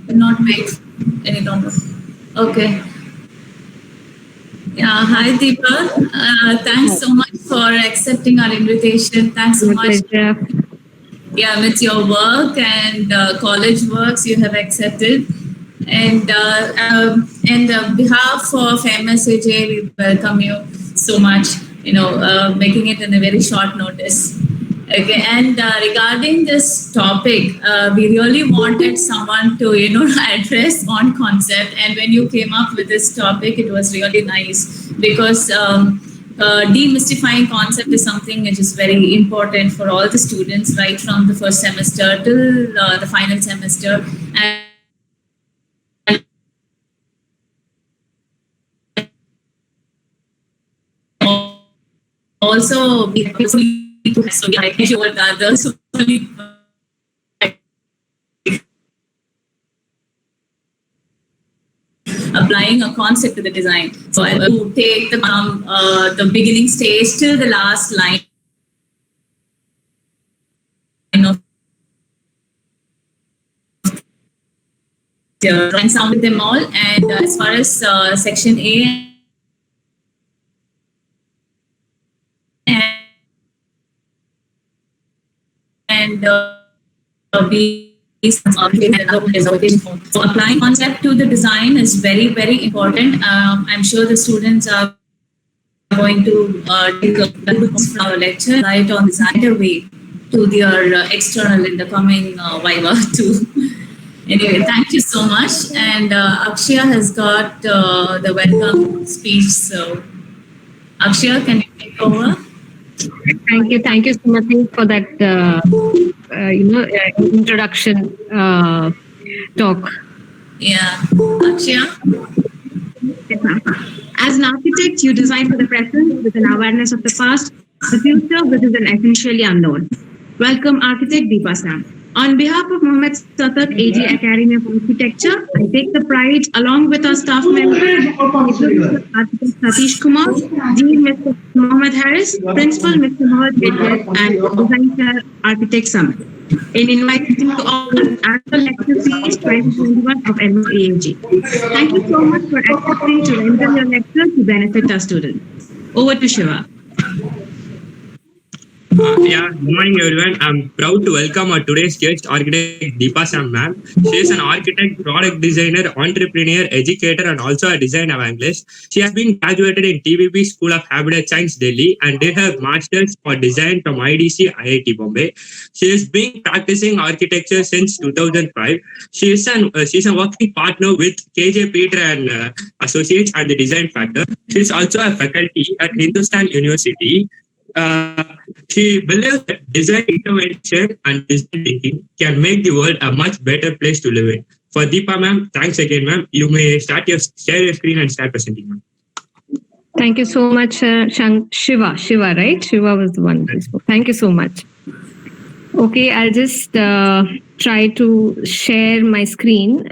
Not wait any longer. Okay. Yeah, hi Deepa. Thanks so much for accepting our invitation. Thanks so My much. pleasure. Yeah, with your work and college works you have accepted. And behalf of MSAJ, we welcome you so much. Making it in a very short notice. Okay, and regarding this topic, we really wanted someone to address on concept. And when you came up with this topic, it was really nice because. Demystifying concept is something which is very important for all the students, right from the first semester till the final semester. And also, we need to so like what others applying a concept to the design. So I will take the beginning stage till the last line of and sound with them all. And as far as section A and B. So applying concept to the design is very, very important. I'm sure the students are going to take from our lecture right on design way to their external in the coming Viva too. Anyway, thank you so much. And Akshaya has got the welcome speech. So, Akshaya, can you take over? Thank you, Sumati, for that introduction talk. Yeah, Akshaya. As an architect, you design for the present with an awareness of the past, the future, which is an essentially unknown. Welcome, architect Deepa Sam. On behalf of Mohammed Satat, AG Academy of Architecture, I take the pride, along with our staff members, Architect Satish Kumar, Dean Mr. Mohammed Harris, Principal Mr. Mohammed Edward, and Design Chair Architect Summit, in inviting you to all the annual lecture series 2021 of MSAAG. Thank you so much for accepting to render your lecture to benefit our students. Over to Shiva. Good morning everyone. I'm proud to welcome our today's guest, architect Deepa Sam ma'am. She is an architect, product designer, entrepreneur, educator, and also a design evangelist. She has been graduated in TVB School of Habitat Science, Delhi, and did her master's for design from IDC IIT Bombay. She has been practicing architecture since 2005. She's a working partner with KJ Peter and Associates and the Design Factor. She's also a faculty at Hindustan University. She believes that design intervention and design thinking can make the world a much better place to live in. For Deepa ma'am, thanks again ma'am. You may share your screen and start presenting ma'am. Thank you so much, Shiva, right? Shiva was the one. Thank you so much. Okay, I'll just try to share my screen.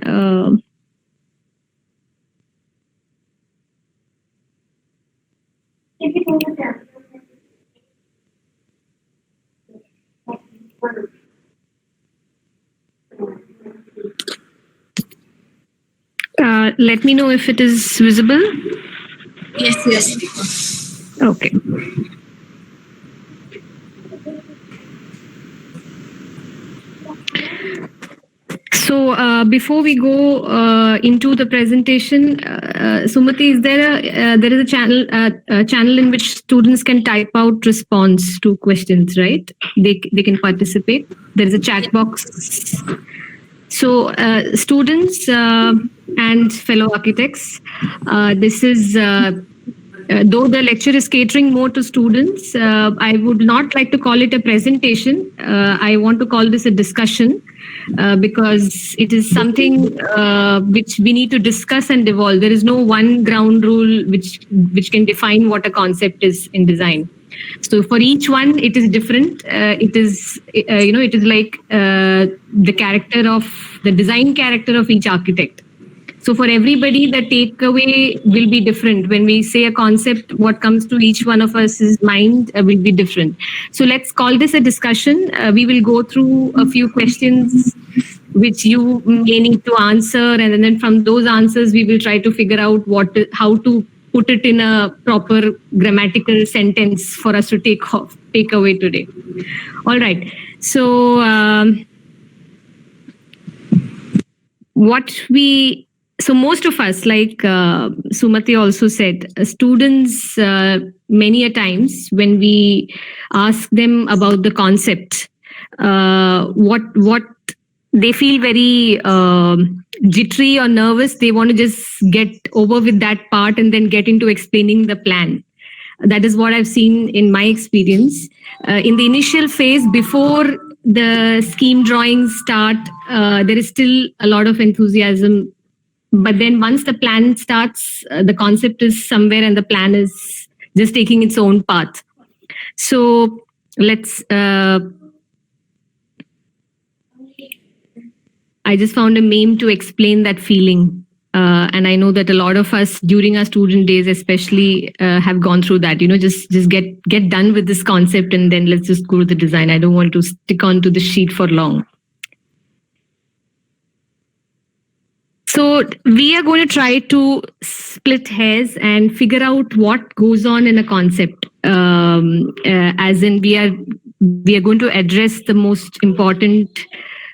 Let me know if it is visible. Yes. Okay. So before we go into the presentation, Sumati, is there is a channel in which students can type out response to questions, right? They can participate. There is a chat box. So students and fellow architects, this is though the lecture is catering more to students, I would not like to call it a presentation. I want to call this a discussion because it is something which we need to discuss and evolve. There is no one ground rule which can define what a concept is in design. So for each one, it is different. It is like the character of the design character of each architect. So for everybody, the takeaway will be different. When we say a concept, what comes to each one of us's mind will be different. So let's call this a discussion. We will go through a few questions which you may need to answer, and then from those answers we will try to figure out how to put it in a proper grammatical sentence for us to take away today. All right. So so most of us, like Sumati also said, students many a times when we ask them about the concept, what they feel very jittery or nervous. They want to just get over with that part and then get into explaining the plan. That is what I've seen in my experience. In the initial phase, before the scheme drawings start, there is still a lot of enthusiasm. But then once the plan starts, the concept is somewhere and the plan is just taking its own path. So let's... I just found a meme to explain that feeling. And I know that a lot of us during our student days especially have gone through that, just get done with this concept and then let's just go to the design. I don't want to stick on to the sheet for long. So we are going to try to split hairs and figure out what goes on in a concept. As in we are going to address the most important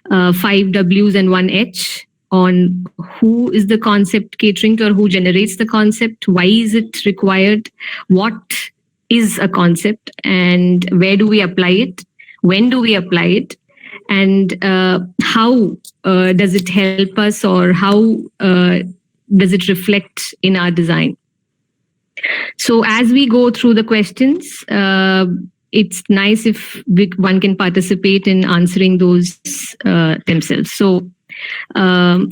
5 W's and 1 H on who is the concept catering to, or who generates the concept, why is it required, what is a concept, and where do we apply it, when do we apply it, and how does it help us, or how does it reflect in our design. So as we go through the questions, it's nice if one can participate in answering those themselves. So I'm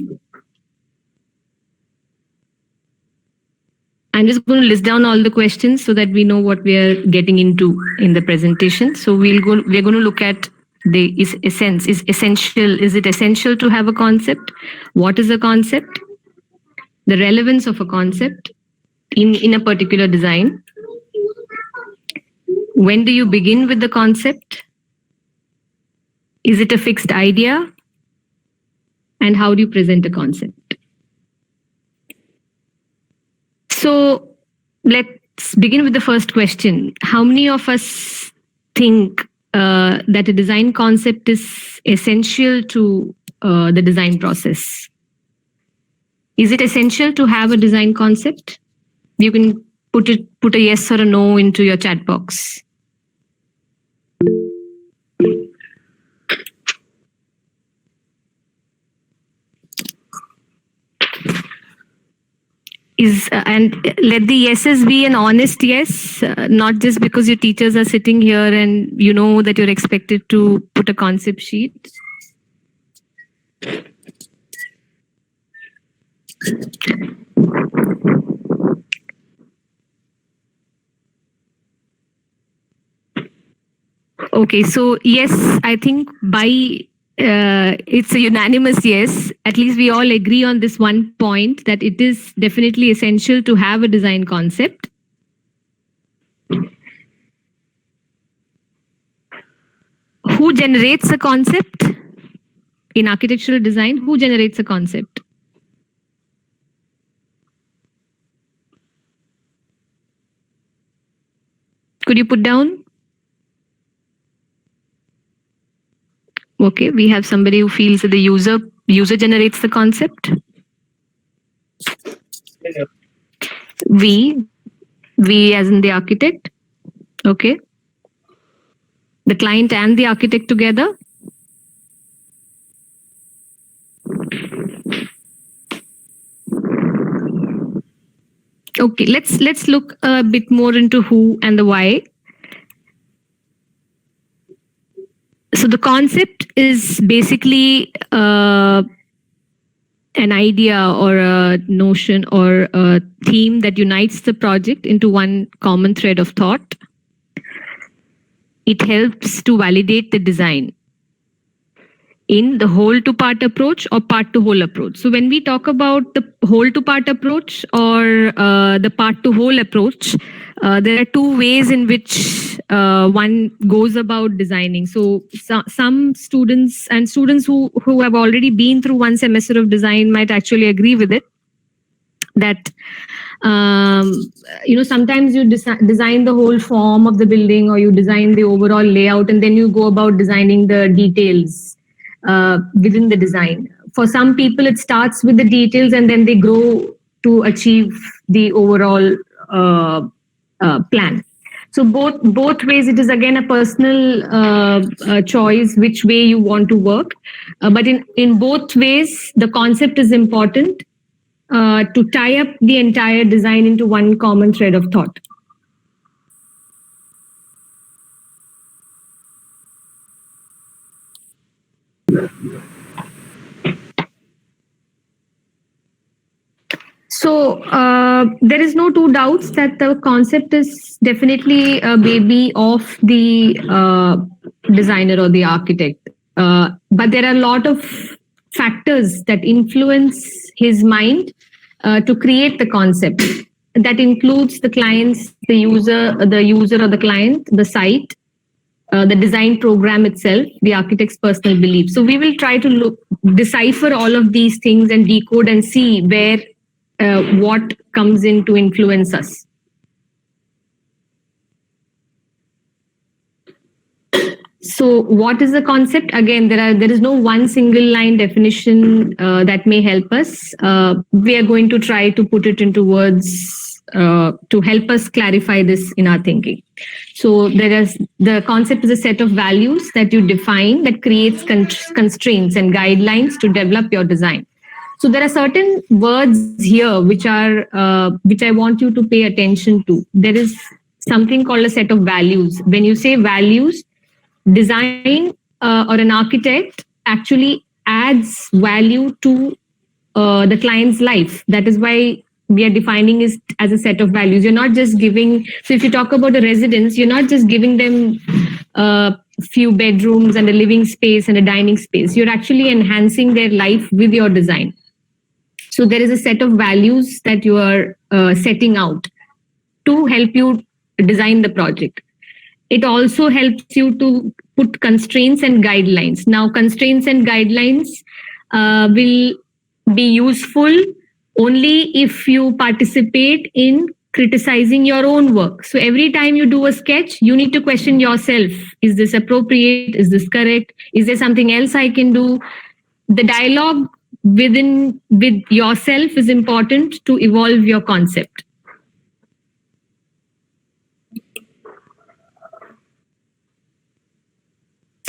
just going to list down all the questions so that we know what we are getting into in the presentation. So we're going to look at is it essential to have a concept? What is a concept? The relevance of a concept in a particular design. When do you begin with the concept? Is it a fixed idea? And how do you present a concept? So let's begin with the first question. How many of us think that a design concept is essential to the design process? Is it essential to have a design concept? You can put a yes or a no into your chat box. And let the yeses be an honest yes, not just because your teachers are sitting here and you know that you're expected to put a concept sheet. Okay, so yes, I think it's a unanimous yes. At least we all agree on this one point, that it is definitely essential to have a design concept. Who generates a concept in architectural design? Who generates a concept? Could you put down? Okay, we have somebody who feels that the user generates the concept. We as in the architect. Okay. The client and the architect together. Okay, let's look a bit more into who and the why. So the concept is basically an idea or a notion or a theme that unites the project into one common thread of thought. It helps to validate the design in the whole to part approach or part to whole approach. So when we talk about the whole to part approach or the part to whole approach, there are two ways in which one goes about designing. So some students and students who have already been through one semester of design might actually agree with it, that sometimes you design the whole form of the building, or you design the overall layout, and then you go about designing the details within the design. For some people, it starts with the details and then they grow to achieve the overall plan. So both ways, it is again a personal choice which way you want to work. But in both ways, the concept is important to tie up the entire design into one common thread of thought. So there is no two doubts that the concept is definitely a baby of the designer or the architect. But there are a lot of factors that influence his mind to create the concept. That includes the clients, the user or the client, the site, the design program itself, the architect's personal belief. So we will try to decipher all of these things and decode and see where what comes in to influence us. So what is the concept? Again, there is no one single line definition that may help us. We are going to try to put it into words to help us clarify this in our thinking. So the concept is a set of values that you define that creates constraints and guidelines to develop your design. So there are certain words here which I want you to pay attention to. There is something called a set of values. When you say values, design or an architect actually adds value to the client's life. That is why we are defining it as a set of values. You're not just giving, so if you talk about a residence, you're not just giving them a few bedrooms and a living space and a dining space. You're actually enhancing their life with your design. So there is a set of values that you are setting out to help you design the project. It also helps you to put constraints and guidelines. Now, constraints and guidelines will be useful only if you participate in criticizing your own work. So every time you do a sketch, you need to question yourself. Is this appropriate? Is this correct? Is there something else I can do? The dialogue with yourself is important to evolve your concept.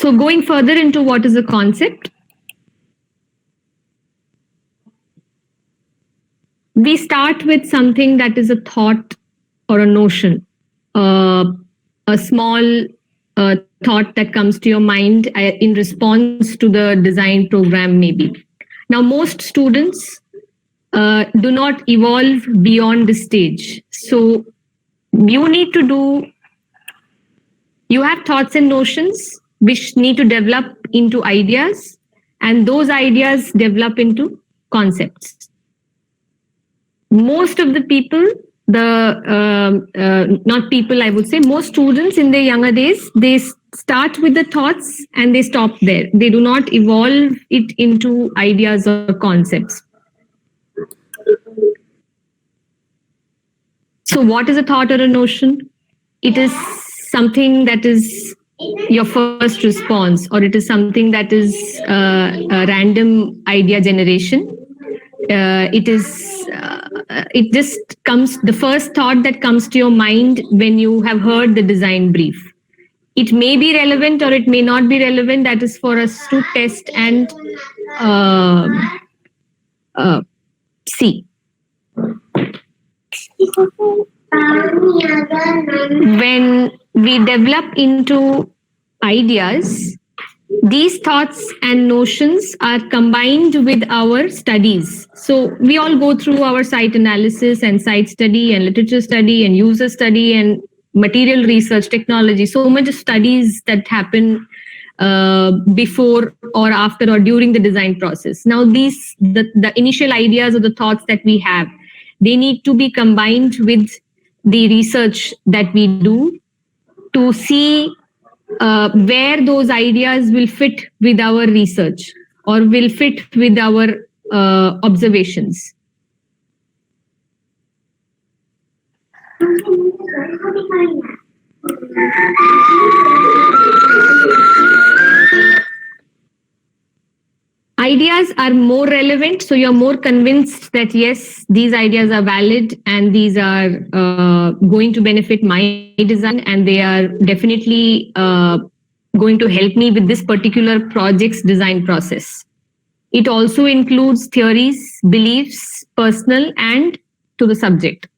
So going further into what is a concept, we start with something that is a thought or a notion, a small thought that comes to your mind in response to the design program maybe. Now, most students do not evolve beyond this stage. So you have thoughts and notions which need to develop into ideas, and those ideas develop into concepts. Most of the people, not people, I would say, most students in their younger days, they start with the thoughts and they stop there. They do not evolve it into ideas or concepts. So what is a thought or a notion? It is something that is your first response, or it is something that is a random idea generation. It just comes, the first thought that comes to your mind when you have heard the design brief. It may be relevant or it may not be relevant. That is for us to test and see. When we develop into ideas, these thoughts and notions are combined with our studies. So we all go through our site analysis and site study and literature study and user study and material research, technology, so much studies that happen before or after or during the design process. Now the initial ideas or the thoughts that we have, they need to be combined with the research that we do to see where those ideas will fit with our research or will fit with our observations. Ideas are more relevant, so you're more convinced that yes, these ideas are valid and these are going to benefit my design, and they are definitely going to help me with this particular project's design process. It also includes theories, beliefs, personal, and to the subject.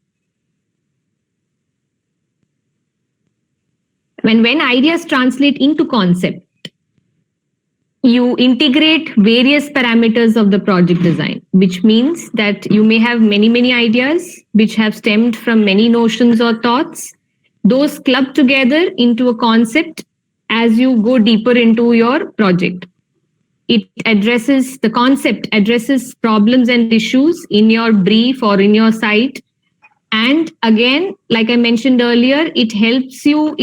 When ideas translate into concept, you integrate various parameters of the project design, which means that you may have many ideas which have stemmed from many notions or thoughts. Those club together into a concept as you go deeper into your project. The concept addresses problems and issues in your brief or in your site. And again, like I mentioned earlier, it helps you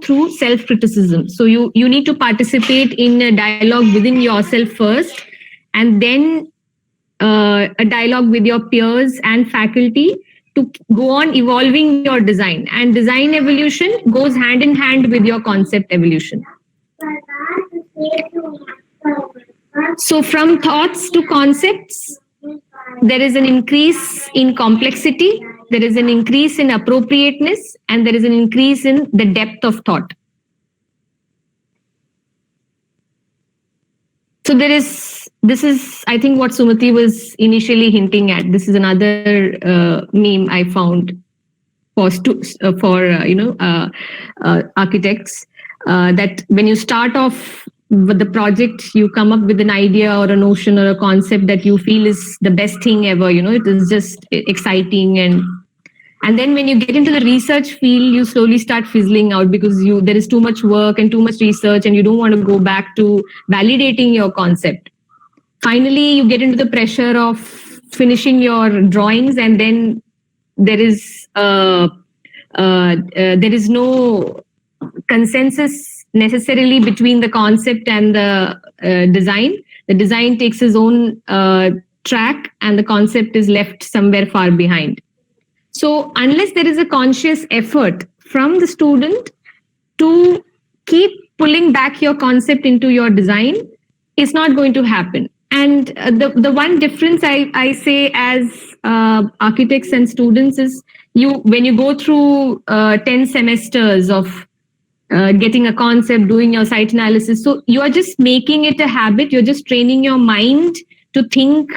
through self-criticism. So you need to participate in a dialogue within yourself first, and then a dialogue with your peers and faculty to go on evolving your design. And design evolution goes hand in hand with your concept evolution. So from thoughts to concepts, there is an increase in complexity, there is an increase in appropriateness, and there is an increase in the depth of thought. So this is, I think, what Sumati was initially hinting at. This is another meme I found for architects, that when you start off with the project, you come up with an idea or a notion or a concept that you feel is the best thing ever. It is just exciting, and then when you get into the research field, you slowly start fizzling out because there is too much work and too much research, and you don't want to go back to validating your concept. Finally, you get into the pressure of finishing your drawings, and then there is no consensus necessarily between the concept and the design. The design takes its own track, and the concept is left somewhere far behind. So unless there is a conscious effort from the student to keep pulling back your concept into your design, it's not going to happen. And the one difference I say as architects and students is when you go through 10 semesters of getting a concept, doing your site analysis. So you are just making it a habit. You're just training your mind to think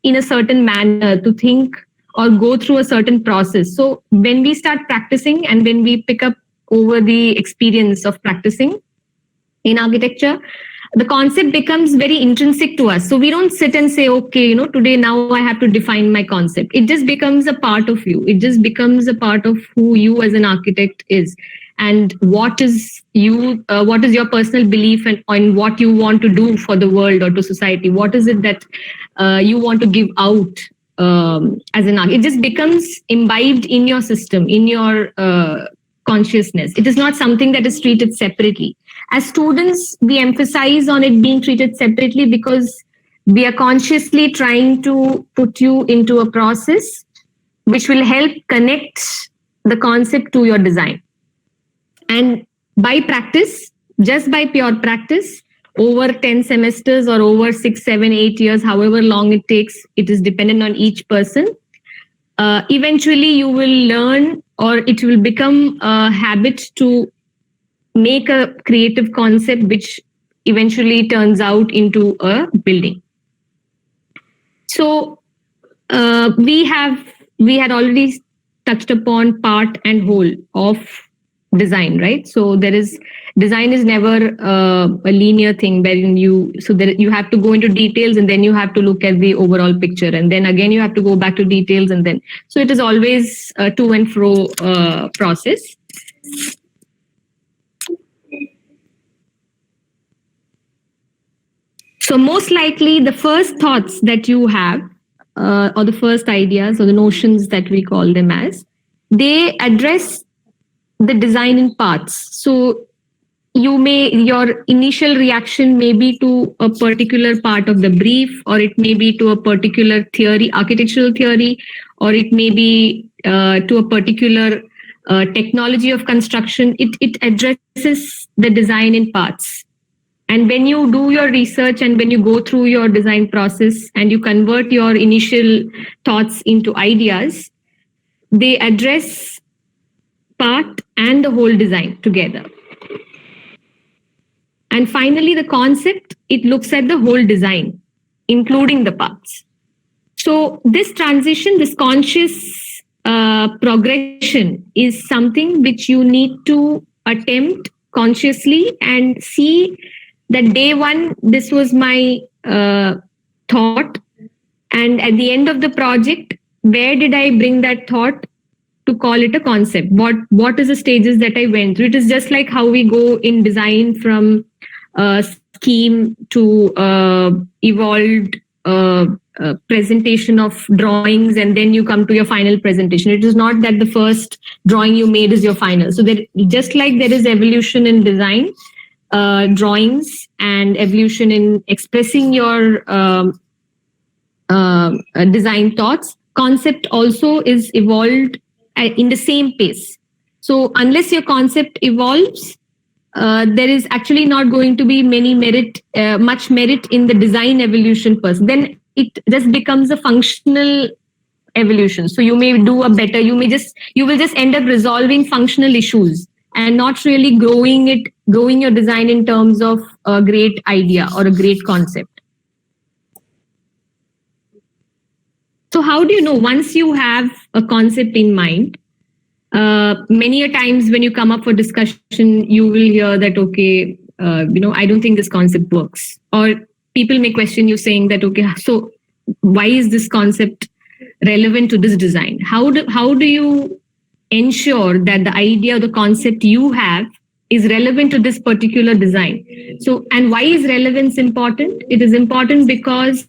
in a certain manner, to think or go through a certain process. So when we start practicing and when we pick up over the experience of practicing in architecture, the concept becomes very intrinsic to us. So we don't sit and say, okay, today now I have to define my concept. It just becomes a part of you. It just becomes a part of who you as an architect is. And what is your personal belief and what you want to do for the world or to society? What is it that you want to give out as an architect? It just becomes imbibed in your system, in your consciousness. It is not something that is treated separately. As students, we emphasize on it being treated separately because we are consciously trying to put you into a process which will help connect the concept to your design. And by practice, just by pure practice, over 10 semesters or over 6, 7, 8 years, however long it takes, it is dependent on each person. Eventually, you will learn, or it will become a habit to make a creative concept which eventually turns out into a building. So we had already touched upon part and whole of design, right? So design is never a linear thing wherein you have to go into details and then you have to look at the overall picture, and then again you have to go back to details, and then so it is always a to and fro process. So most likely the first thoughts that you have or the first ideas or the notions that we call them as, they address the design in parts. So your initial reaction may be to a particular part of the brief, or it may be to a particular theory, architectural theory, or it may be to a particular technology of construction. It addresses the design in parts. And when you do your research and when you go through your design process and you convert your initial thoughts into ideas, they address part and the whole design together. And finally, the concept, it looks at the whole design, including the parts. So this transition, this conscious progression is something which you need to attempt consciously and see that day one, this was my thought. And at the end of the project, where did I bring that thought to call it a concept? What is the stages that I went through? It is just like how we go in design from scheme to evolved presentation of drawings, and then you come to your final presentation. It is not that the first drawing you made is your final. So that just like there is evolution in design, drawings, and evolution in expressing your design thoughts, concept also is evolved in the same pace. So unless your concept evolves, there is actually not going to be much merit in the design evolution person. Then it just becomes a functional evolution. So you may do a better, you will just end up resolving functional issues and not really growing your design in terms of a great idea or a great concept. So how do you know once you have a concept in mind? Many a times when you come up for discussion, you will hear that, okay, I don't think this concept works. Or people may question you saying that, okay, so why is this concept relevant to this design? How do you ensure that the idea or the concept you have is relevant to this particular design? So, and why is relevance important? It is important because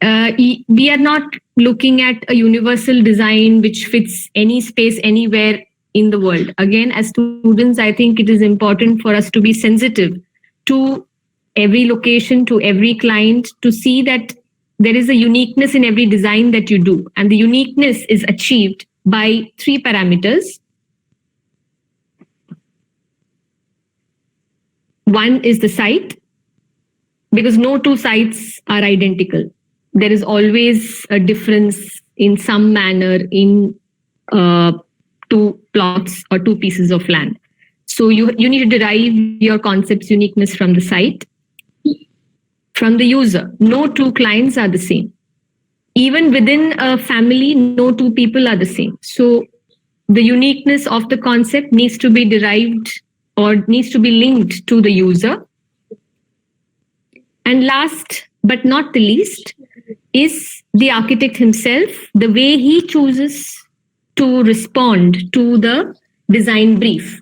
we are not looking at a universal design which fits any space anywhere in the world. Again, as students, I think it is important for us to be sensitive to every location, to every client, to see that there is a uniqueness in every design that you do. And the uniqueness is achieved by 3 parameters. One is the site, because no 2 sites are identical. There is always a difference in some manner in 2 plots or 2 pieces of land. So you need to derive your concept's uniqueness from the site, from the user. No 2 clients are the same. Even within a family, no 2 people are the same. So the uniqueness of the concept needs to be derived or needs to be linked to the user. And last but not the least is the architect himself, the way he chooses to respond to the design brief.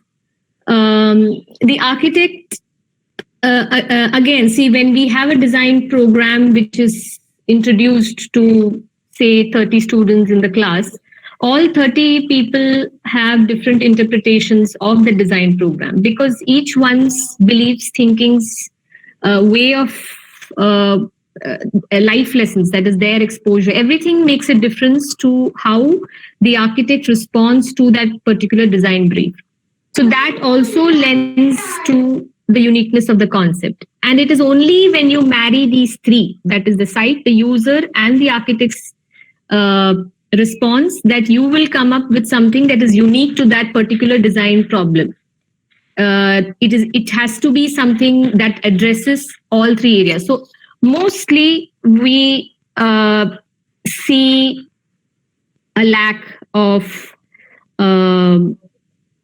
The architect, again, see, when we have a design program which is introduced to, say, 30 students in the class, all 30 people have different interpretations of the design program because each one's beliefs, thinkings, way of life lessons, that is their exposure, everything makes a difference to how the architect responds to that particular design brief. So that also lends to the uniqueness of the concept. And it is only when you marry these 3, that is the site, the user, and the architect's response, that you will come up with something that is unique to that particular design problem. It has to be something that addresses all 3 areas. So mostly we see a lack of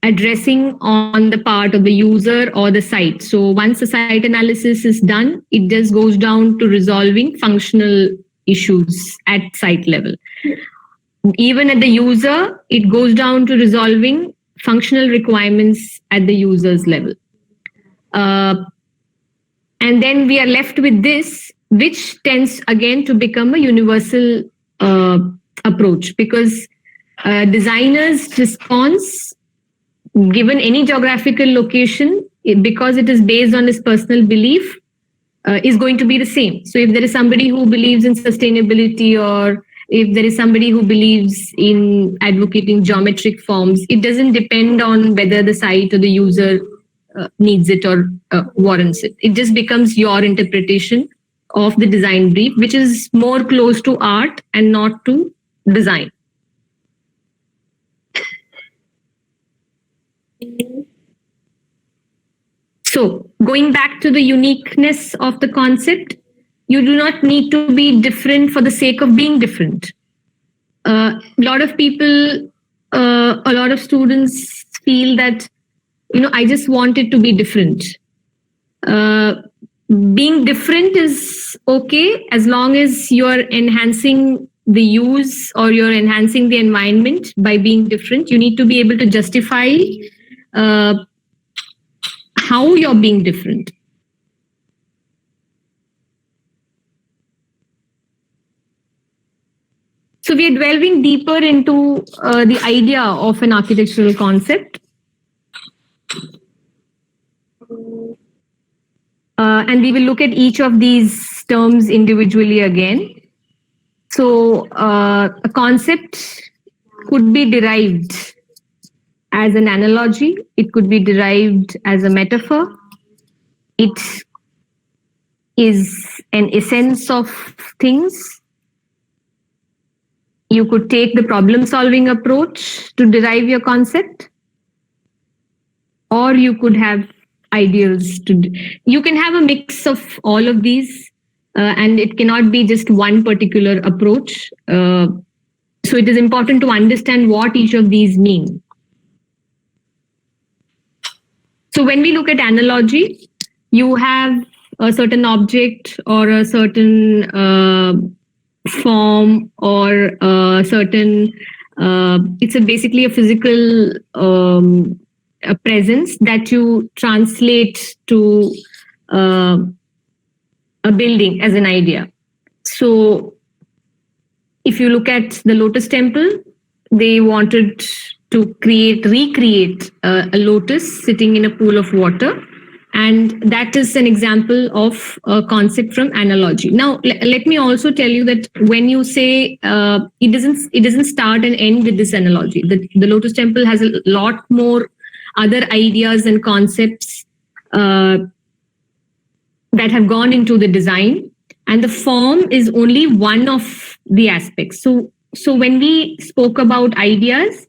addressing on the part of the user or the site. So once the site analysis is done, it just goes down to resolving functional issues at site level. Even at the user, it goes down to resolving functional requirements at the user's level. And then we are left with this, which tends again to become a universal approach, because designers' response given any geographical location, because it is based on his personal belief, is going to be the same. So if there is somebody who believes in sustainability, or if there is somebody who believes in advocating geometric forms, it doesn't depend on whether the site or the user needs it or warrants it. It just becomes your interpretation of the design brief, which is more close to art and not to design. So going back to the uniqueness of the concept, you do not need to be different for the sake of being different. A lot of people, a lot of students feel that, I just want it to be different. Being different is okay as long as you're enhancing the use or you're enhancing the environment by being different. You need to be able to justify how you're being different. So we are delving deeper into the idea of an architectural concept. And we will look at each of these terms individually again. So a concept could be derived as an analogy. It could be derived as a metaphor. It is an essence of things. You could take the problem-solving approach to derive your concept, or you could have ideals. You can have a mix of all of these, and it cannot be just one particular approach. So it is important to understand what each of these mean. So when we look at analogy, you have a certain object or a certain form or a certain, it's basically a physical a presence that you translate to a building as an idea. So if you look at the Lotus Temple, they wanted to recreate a lotus sitting in a pool of water. And that is an example of a concept from analogy. Now, let me also tell you that when you say it doesn't start and end with this analogy. The Lotus Temple has a lot more other ideas and concepts that have gone into the design, and the form is only one of the aspects. So when we spoke about ideas,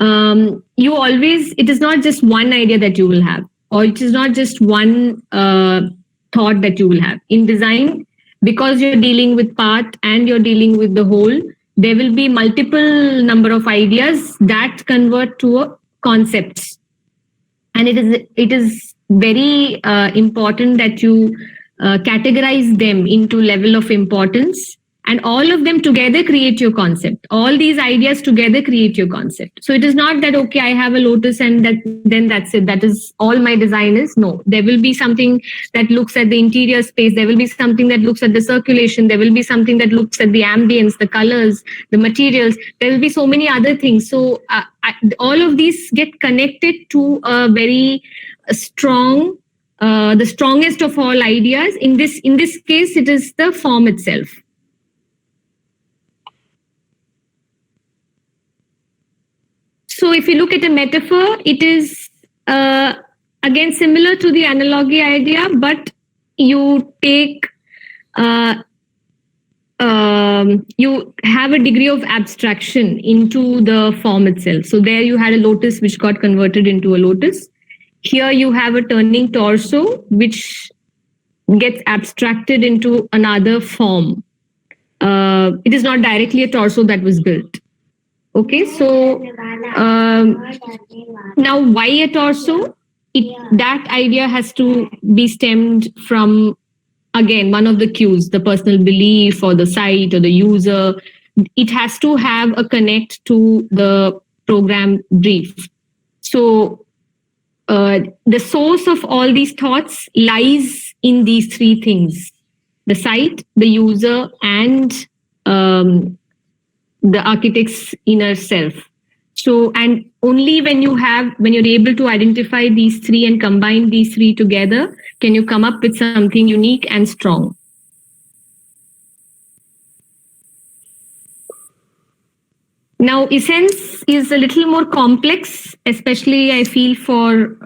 it is not just one idea that you will have, or it is not just one thought that you will have. In design, because you're dealing with part and you're dealing with the whole, there will be multiple number of ideas that convert to a concept. And it is very important that you categorize them into level of importance, and all of them together create your concept. All these ideas together create your concept. So it is not that, okay, I have a lotus and then that's it. That is all my design is. No, there will be something that looks at the interior space. There will be something that looks at the circulation. There will be something that looks at the ambience, the colors, the materials. There will be so many other things. So all of these get connected to a very strong, the strongest of all ideas. In this case, it is the form itself. So if you look at a metaphor, it is again similar to the analogy idea, but you take you have a degree of abstraction into the form itself. So there you had a lotus which got converted into a lotus. Here you have a turning torso which gets abstracted into another form. It is not directly a torso that was built. Okay, so now why a torso? That idea has to be stemmed from, again, one of the cues, the personal belief or the site or the user. It has to have a connect to the program brief. So the source of all these thoughts lies in these three things: the site, the user, and the architect's inner self. So, and only when you're able to identify these three and combine these three together, can you come up with something unique and strong. Now, essence is a little more complex, especially I feel for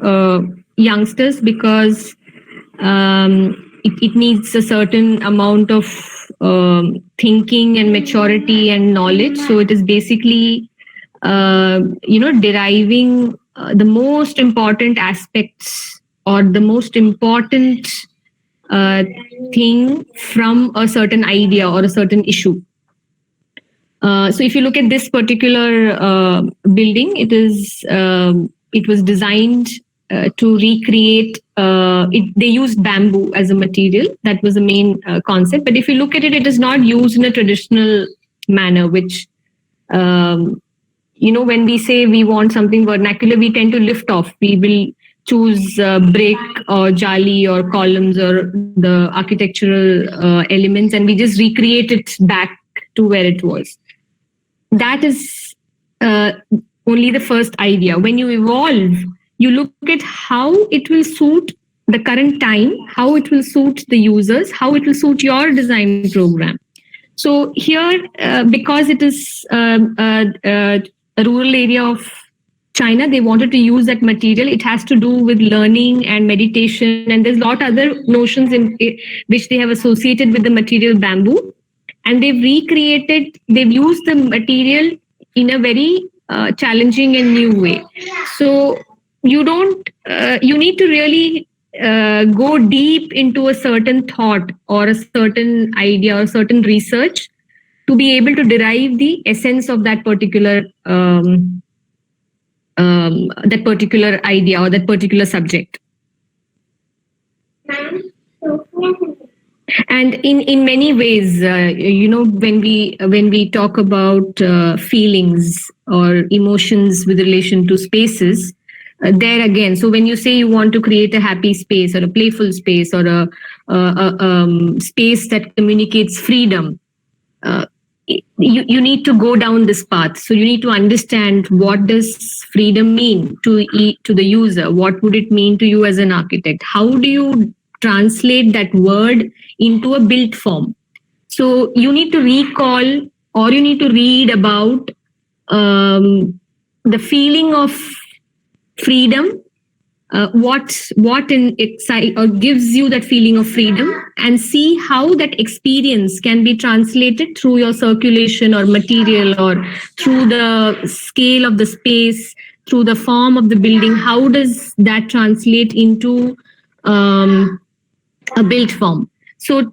youngsters, because it needs a certain amount of thinking and maturity and knowledge. So it is basically, deriving the most important aspects or the most important thing from a certain idea or a certain issue. So if you look at this particular building, it was designed to recreate. They used bamboo as a material. That was the main concept. But if you look at it, it is not used in a traditional manner, which when we say we want something vernacular, we tend to lift off. We will choose brick or jali or columns or the architectural elements, and we just recreate it back to where it was. That is only the first idea. When you evolve, you look at how it will suit the current time, how it will suit the users, how it will suit your design program. So here, because it is a rural area of China, they wanted to use that material. It has to do with learning and meditation, and there's a lot other notions in which they have associated with the material bamboo. And they've used the material in a very challenging and new way. So you need to really go deep into a certain thought or a certain idea or certain research to be able to derive the essence of that particular idea or that particular subject. And in many ways, when we talk about feelings or emotions with relation to spaces, there again, so when you say you want to create a happy space or a playful space or a space that communicates freedom, you need to go down this path. So you need to understand, what does freedom mean to the user? What would it mean to you as an architect? How do you translate that word into a built form? So you need to recall, or you need to read about the feeling of freedom, what excite or gives you that feeling of freedom, and see how that experience can be translated through your circulation or material, or through the scale of the space, through the form of the building. How does that translate into a built form? So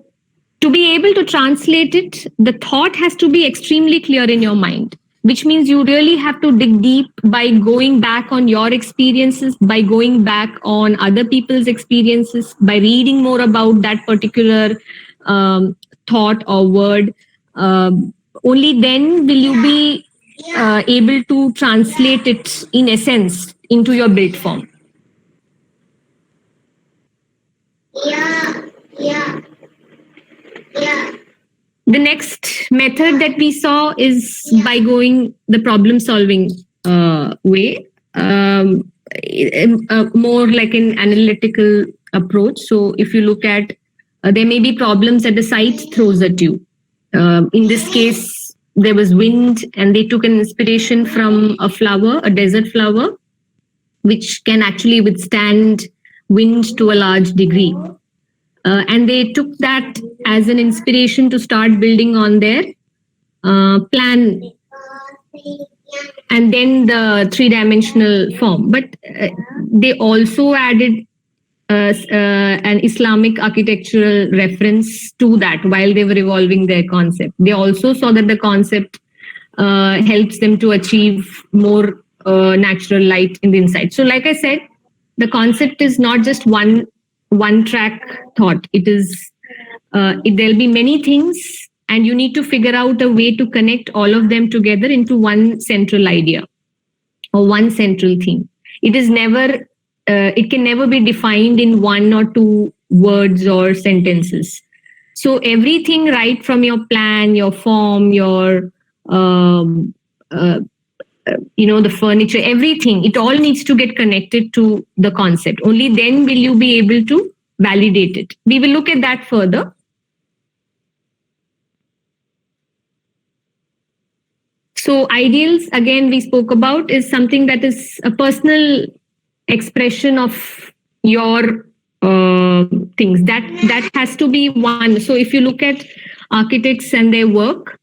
to be able to translate it, the thought has to be extremely clear in your mind, which means you really have to dig deep by going back on your experiences, by going back on other people's experiences, by reading more about that particular thought or word. Only then will you be able to translate it in essence into your built form. Yeah. The next method that we saw is by going the problem solving way, more like an analytical approach. So if you look at, there may be problems that the site throws at you. In this case, there was wind, and they took an inspiration from a flower, a desert flower, which can actually withstand wind to a large degree. And they took that as an inspiration to start building on their plan, and then the three-dimensional form. But they also added an Islamic architectural reference to that while they were evolving their concept. They also saw that the concept helps them to achieve more natural light in the inside. So like I said, the concept is not just one track thought. It is there'll be many things, and you need to figure out a way to connect all of them together into one central idea or one central theme. It is never it can never be defined in one or two words or sentences. So everything, right from your plan, your form, your the furniture, everything, it all needs to get connected to the concept. Only then will you be able to validate it. We will look at that further. So ideals, again, we spoke about, is something that is a personal expression of your things. That has to be one. So if you look at architects and their work,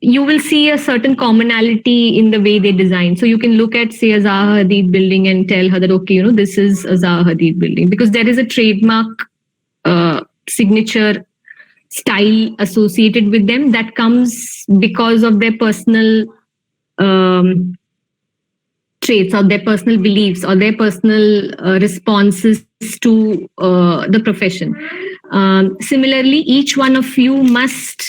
you will see a certain commonality in the way they design. So you can look at, say, a Zaha Hadid building and tell her that, okay, this is a Zaha Hadid building, because there is a trademark signature style associated with them that comes because of their personal traits or their personal beliefs or their personal responses to the profession. Similarly, each one of you must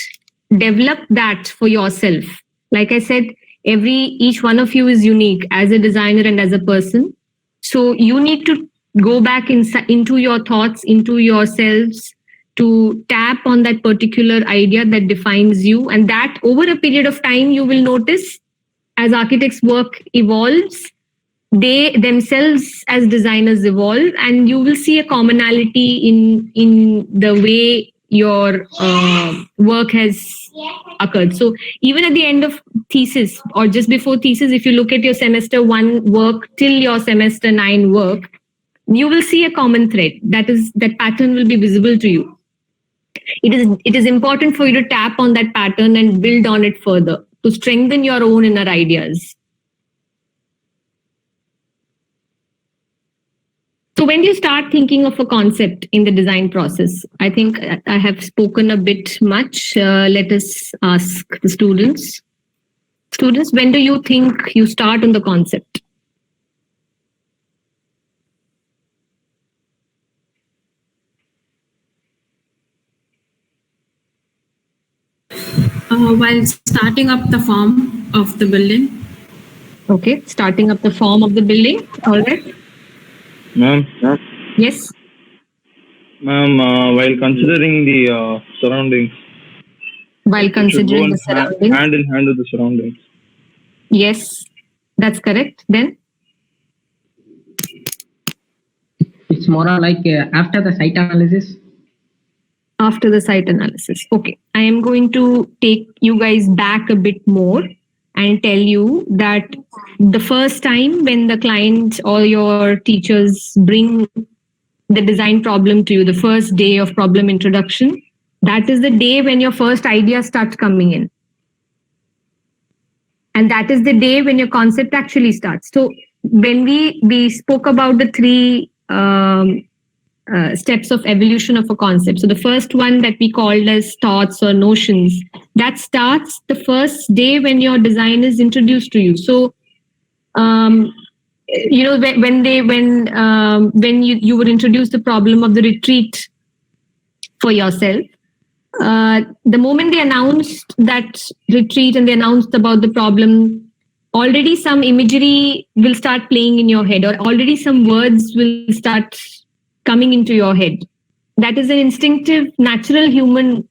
develop that for yourself. Like I said, each one of you is unique as a designer and as a person. So you need to go back into your thoughts, into yourselves, to tap on that particular idea that defines you. And that over a period of time, you will notice as architects' work evolves, they themselves as designers evolve, and you will see a commonality in the way your work has occurred. So even at the end of thesis or just before thesis, if you look at your semester 1 work till your semester 9 work, you will see a common thread. That pattern will be visible to you. It is important for you to tap on that pattern and build on it further to strengthen your own inner ideas. So when you start thinking of a concept in the design process, I think I have spoken a bit much. Let us ask the students. Students, when do you think you start on the concept? While starting up the form of the building. Okay, starting up the form of the building. All right. Ma'am? Yes. Ma'am, while considering the surroundings. While considering the surroundings. Hand in hand with the surroundings. Yes, that's correct. Then? It's more like after the site analysis. After the site analysis. Okay. I am going to take you guys back a bit more and tell you that the first time when the client or your teachers bring the design problem to you, the first day of problem introduction, that is the day when your first idea starts coming in. And that is the day when your concept actually starts. So when we spoke about the 3 steps of evolution of a concept. So the first one that we called as thoughts or notions, that starts the first day when your design is introduced to you. So, when you would introduce the problem of the retreat for yourself, the moment they announced that retreat and they announced about the problem, already some imagery will start playing in your head, or already some words will start coming into your head. That is an instinctive, natural human,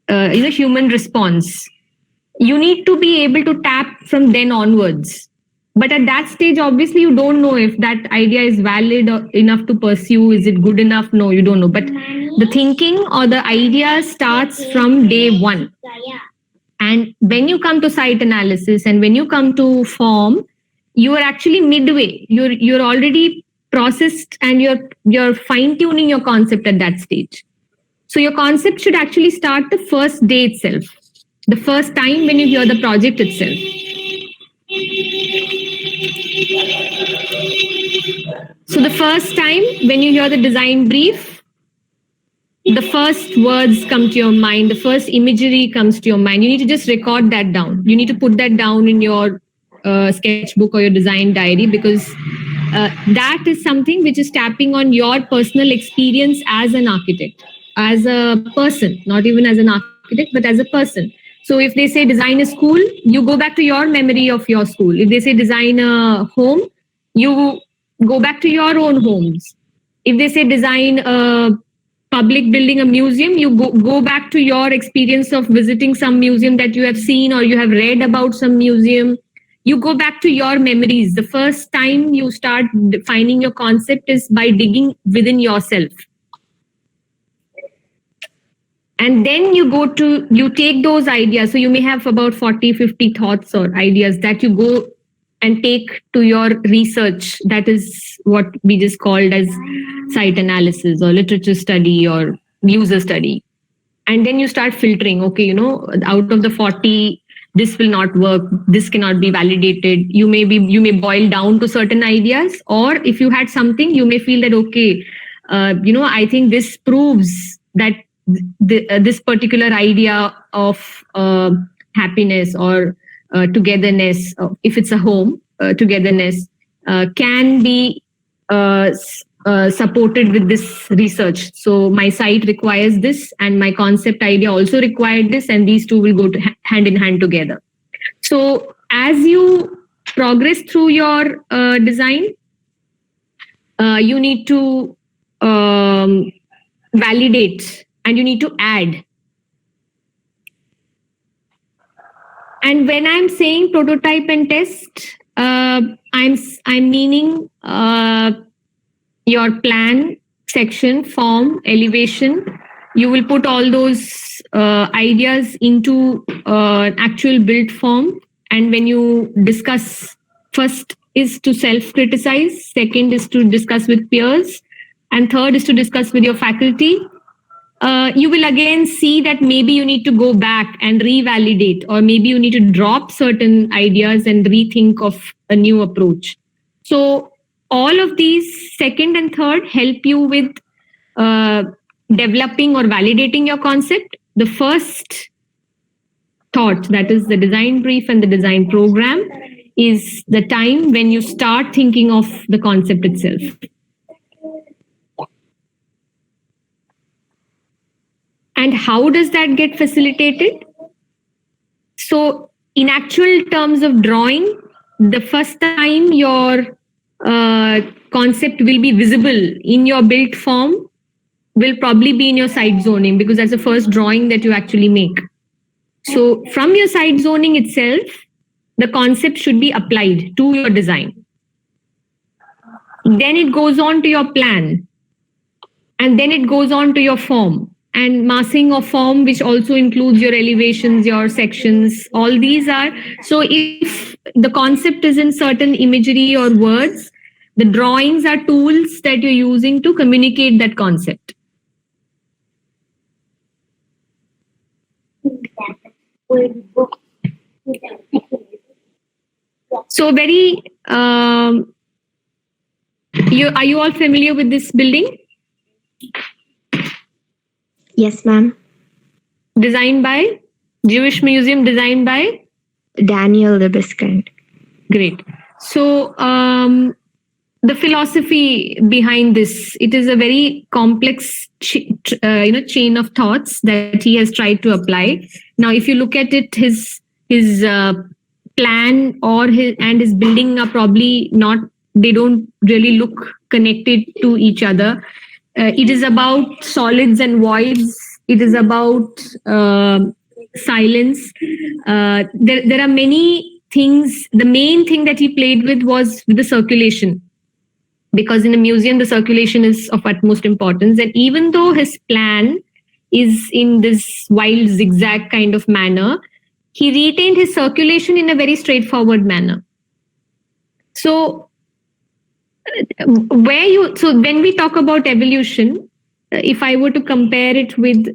human response. You need to be able to tap from then onwards. But at that stage, obviously, you don't know if that idea is valid or enough to pursue. Is it good enough? No, you don't know. But the thinking or the idea starts from day one. And when you come to site analysis and when you come to form, you are actually midway. You're already processed and you're fine-tuning your concept at that stage. So your concept should actually start the first day itself, the first time when you hear the project itself. So the first time when you hear the design brief, the first words come to your mind, the first imagery comes to your mind. You need to just record that down. You need to put that down in your sketchbook or your design diary, because that is something which is tapping on your personal experience as an architect, as a person, not even as an architect, but as a person. So if they say design a school, you go back to your memory of your school. If they say design a home, you go back to your own homes. If they say design a public building, a museum, you go back to your experience of visiting some museum that you have seen or you have read about some museum. You go back to your memories. The first time you start defining your concept is by digging within yourself. And then you take those ideas. So you may have about 40, 50 thoughts or ideas that you go and take to your research. That is what we just called as site analysis or literature study or user study. And then you start filtering, okay, out of the 40, this will not work, this cannot be validated. You may boil down to certain ideas, or if you had something, you may feel that, okay, I think this proves that this particular idea of happiness or togetherness, if it's a home, togetherness, can be supported with this research. So my site requires this and my concept idea also required this, and these two will go hand in hand together. So as you progress through your design, you need to validate and you need to add. And when I'm saying prototype and test, I'm meaning your plan, section, form, elevation. You will put all those ideas into actual built form. And when you discuss, first is to self-criticize, second is to discuss with peers, and third is to discuss with your faculty. You will again see that maybe you need to go back and revalidate, or maybe you need to drop certain ideas and rethink of a new approach. So all of these second and third help you with developing or validating your concept. The first thought, that is the design brief and the design program, is the time when you start thinking of the concept itself. And how does that get facilitated? So in actual terms of drawing, the first time your concept will be visible in your built form will probably be in your site zoning, because that's the first drawing that you actually make. So from your site zoning itself, the concept should be applied to your design. Then it goes on to your plan. And then it goes on to your form. And massing of form, which also includes your elevations, your sections, all these are. So if the concept is in certain imagery or words, the drawings are tools that you're using to communicate that concept. So very, are you all familiar with this building? Yes, ma'am. Designed by? Jewish Museum designed by? Daniel Libeskind. Great. So the philosophy behind this, it is a very complex chain of thoughts that he has tried to apply. Now, if you look at it, his plan or his building are probably not, they don't really look connected to each other. It is about solids and voids. It is about silence. There are many things. The main thing that he played with was the circulation, because in a museum, the circulation is of utmost importance. And even though his plan is in this wild zigzag kind of manner, he retained his circulation in a very straightforward manner. So when we talk about evolution, if I were to compare it with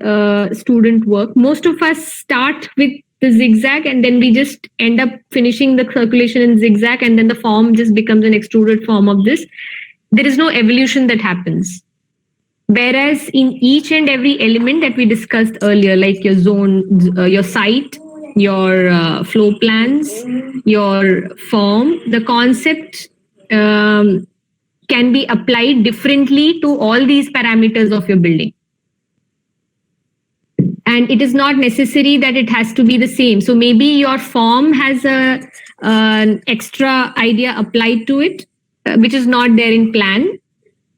student work, most of us start with the zigzag and then we just end up finishing the circulation in zigzag, and then the form just becomes an extruded form of this. There is no evolution that happens. Whereas in each and every element that we discussed earlier, like your zone, your site, your flow plans, your form, the concept can be applied differently to all these parameters of your building. And it is not necessary that it has to be the same. So maybe your form has an extra idea applied to it, which is not there in plan.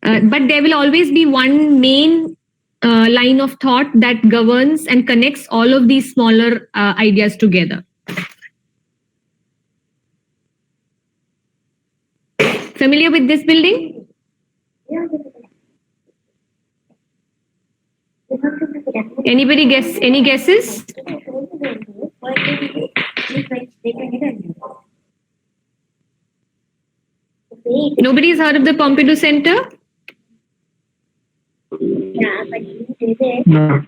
But there will always be one main line of thought that governs and connects all of these smaller ideas together. Familiar with this building? Anybody guess? Any guesses? Nobody's heard of the Pompidou Center? No.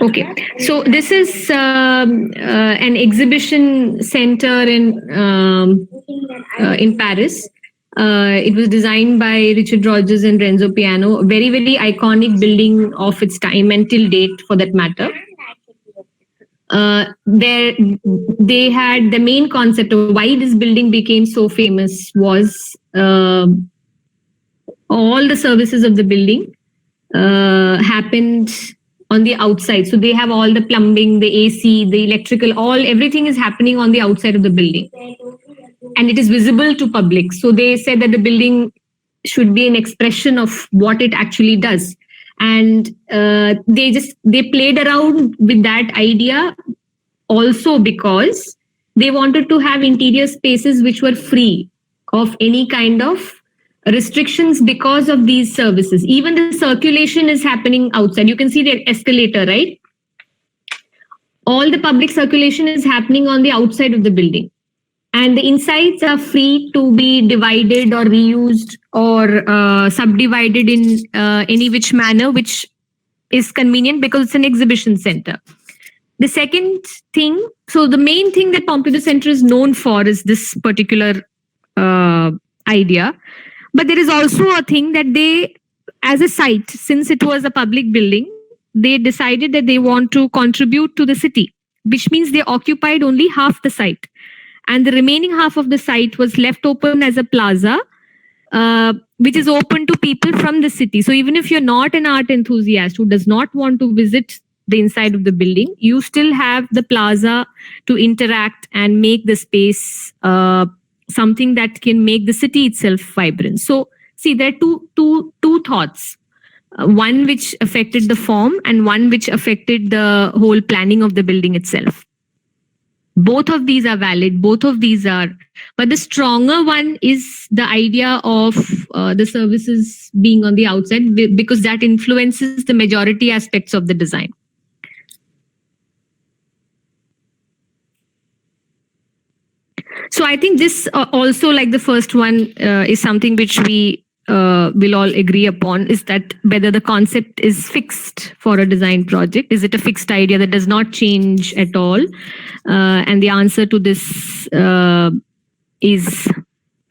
Okay, so this is an exhibition center in Paris. It was designed by Richard Rogers and Renzo Piano. A very, very iconic building of its time and till date, for that matter. They had the main concept of why this building became so famous was all the services of the building happened on the outside. So they have all the plumbing, the AC, the electrical, everything is happening on the outside of the building. And it is visible to public. So they said that the building should be an expression of what it actually does. And they played around with that idea also because they wanted to have interior spaces which were free of any kind of restrictions because of these services. Even the circulation is happening outside. You can see the escalator, right? All the public circulation is happening on the outside of the building. And the insides are free to be divided or reused or subdivided in any which manner which is convenient because it's an exhibition center. The second thing, so the main thing that Pompidou Center is known for is this particular idea. But there is also a thing that they, as a site, since it was a public building, they decided that they want to contribute to the city, which means they occupied only half the site. And the remaining half of the site was left open as a plaza, which is open to people from the city. So even if you're not an art enthusiast who does not want to visit the inside of the building, you still have the plaza to interact and make the space something that can make the city itself vibrant. So see, there are two thoughts. One which affected the form and one which affected the whole planning of the building itself. Both of these are valid, both of these are, but the stronger one is the idea of the services being on the outside because that influences the majority aspects of the design. So I think this also, like the first one, is something which we will all agree upon, is that whether the concept is fixed for a design project. Is it a fixed idea that does not change at all? And the answer to this is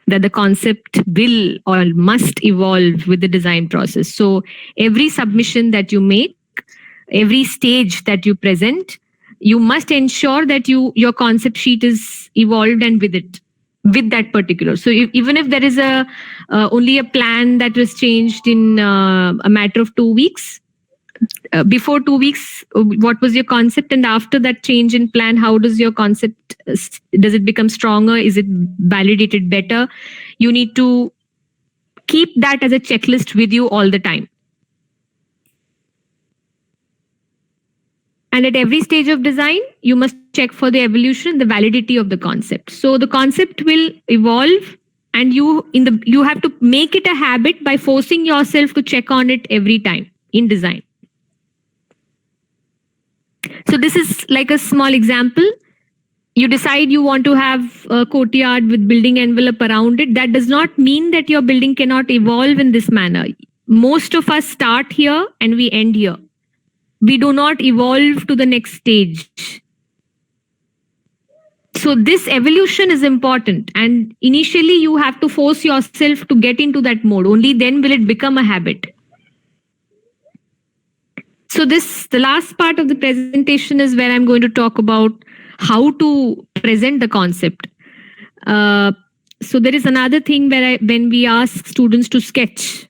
that the concept will or must evolve with the design process. So every submission that you make, every stage that you present, you must ensure that your concept sheet is evolved and with it, with that particular. So even if there is only a plan that was changed in a matter of 2 weeks, before 2 weeks, what was your concept? And after that change in plan, how does your concept, does it become stronger? Is it validated better? You need to keep that as a checklist with you all the time. And at every stage of design, you must check for the evolution, the validity of the concept. So the concept will evolve and you have to make it a habit by forcing yourself to check on it every time in design. So this is like a small example. You decide you want to have a courtyard with building envelope around it. That does not mean that your building cannot evolve in this manner. Most of us start here and we end here. We do not evolve to the next stage. So this evolution is important. And initially you have to force yourself to get into that mode. Only then will it become a habit. So the last part of the presentation is where I'm going to talk about how to present the concept. So there is another thing where when we ask students to sketch,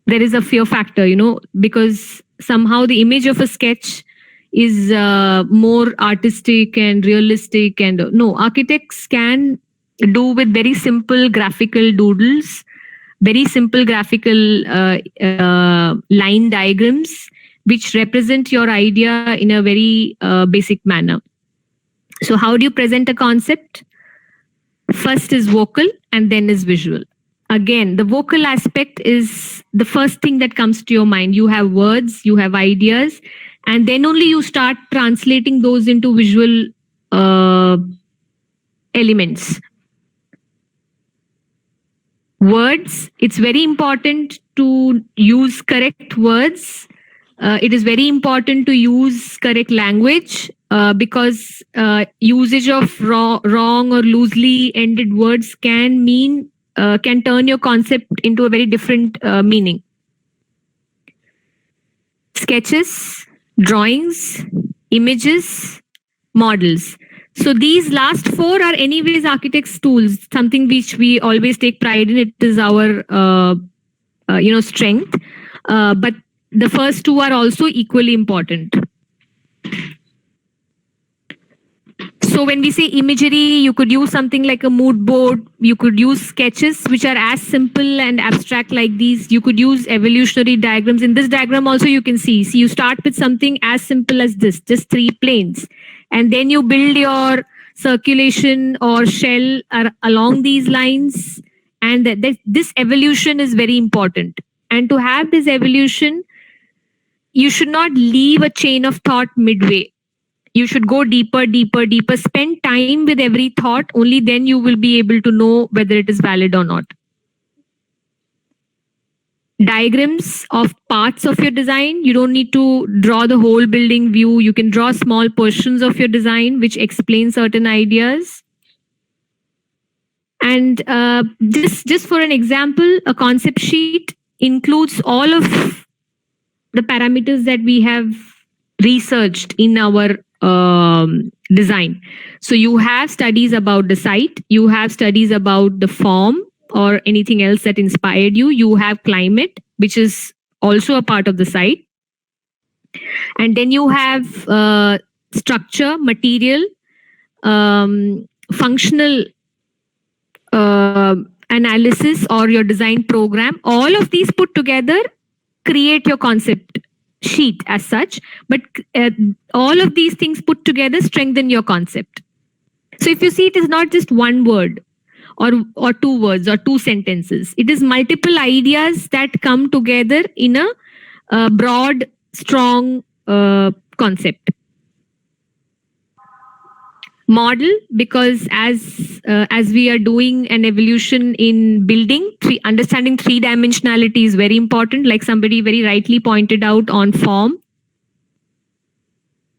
there is a fear factor, because somehow the image of a sketch is more artistic and realistic. And no, architects can do with very simple graphical doodles, very simple graphical line diagrams, which represent your idea in a very basic manner. So how do you present a concept? First is vocal and then is visual. Again, the vocal aspect is the first thing that comes to your mind. You have words, you have ideas, and then only you start translating those into visual elements. Words, it's very important to use correct words. It is very important to use correct language because usage of wrong or loosely ended words can turn your concept into a very different meaning. Sketches, drawings, images, models. So these last four are anyways architects' tools, something which we always take pride in. It is our strength. But the first two are also equally important. So when we say imagery, you could use something like a mood board. You could use sketches which are as simple and abstract like these. You could use evolutionary diagrams. In this diagram also you can see you start with something as simple as this, just 3 planes. And then you build your circulation or shell along these lines. And this evolution is very important. And to have this evolution, you should not leave a chain of thought midway. You should go deeper, deeper, deeper. Spend time with every thought. Only then you will be able to know whether it is valid or not. Diagrams of parts of your design. You don't need to draw the whole building view. You can draw small portions of your design which explain certain ideas. And just for an example, a concept sheet includes all of the parameters that we have researched in our design. So you have studies about the site, you have studies about the form or anything else that inspired you. You have climate, which is also a part of the site. And then you have structure, material, functional analysis or your design program. All of these put together create your concept sheet as such, but all of these things put together strengthen your concept. So if you see, it is not just one word or 2 words or 2 sentences. It is multiple ideas that come together in a broad, strong concept. Model, because as we are doing an evolution in building, understanding 3-dimensionality is very important, like somebody very rightly pointed out on form.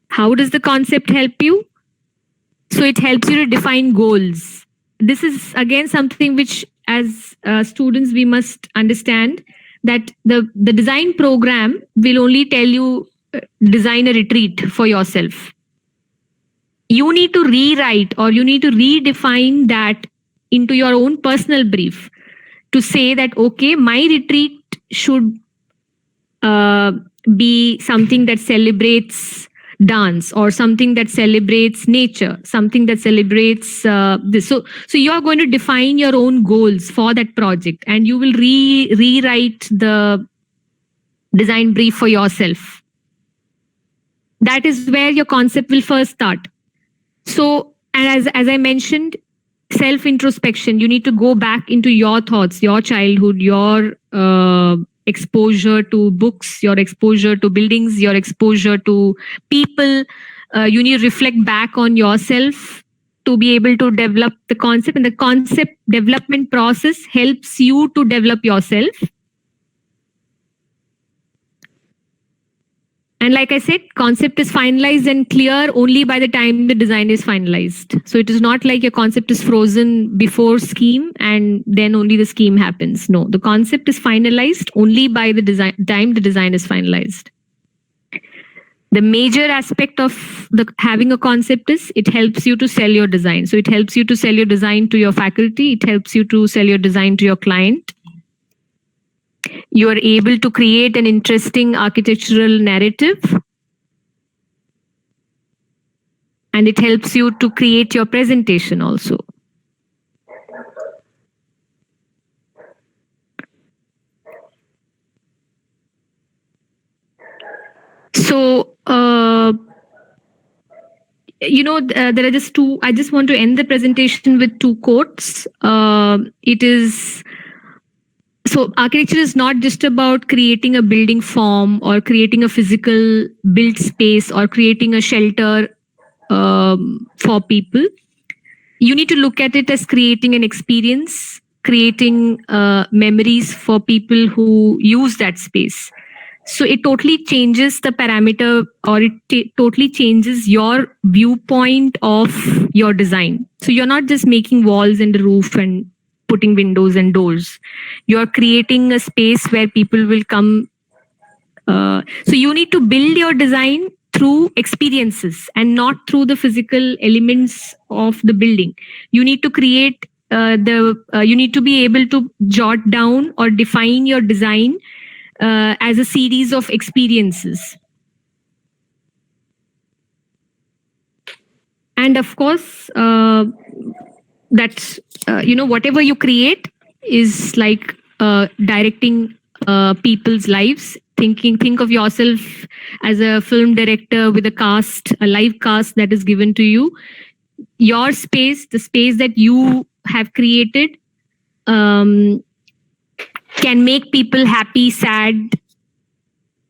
How does the concept help you? So it helps you to define goals. This is again something which as students we must understand, that the design program will only tell you design a retreat for yourself. You need to rewrite or you need to redefine that into your own personal brief to say that, okay, my retreat should be something that celebrates dance or something that celebrates nature, something that celebrates this. So you are going to define your own goals for that project and you will rewrite the design brief for yourself. That is where your concept will first start. So, and as I mentioned, self-introspection, you need to go back into your thoughts, your childhood, your exposure to books, your exposure to buildings, your exposure to people. You need to reflect back on yourself to be able to develop the concept. And the concept development process helps you to develop yourself. And like I said, concept is finalized and clear only by the time the design is finalized. So it is not like your concept is frozen before scheme and then only the scheme happens. No, the concept is finalized only by the time the design is finalized. The major aspect of having a concept is it helps you to sell your design. So it helps you to sell your design to your faculty. It helps you to sell your design to your client. You are able to create an interesting architectural narrative. And it helps you to create your presentation also. So, there are just two. I just want to end the presentation with two quotes. It is so architecture is not just about creating a building form or creating a physical built space or creating a shelter for people. You need to look at it as creating an experience, creating memories for people who use that space. So it totally changes the parameter, or it totally changes your viewpoint of your design. So you're not just making walls and a roof and putting windows and doors. You're creating a space where people will come. So you need to build your design through experiences and not through the physical elements of the building. You need to create you need to be able to jot down or define your design as a series of experiences. And of course, that's, whatever you create is like directing people's lives. Think of yourself as a film director with a live cast that is given to you. Your space, the space that you have created, can make people happy, sad.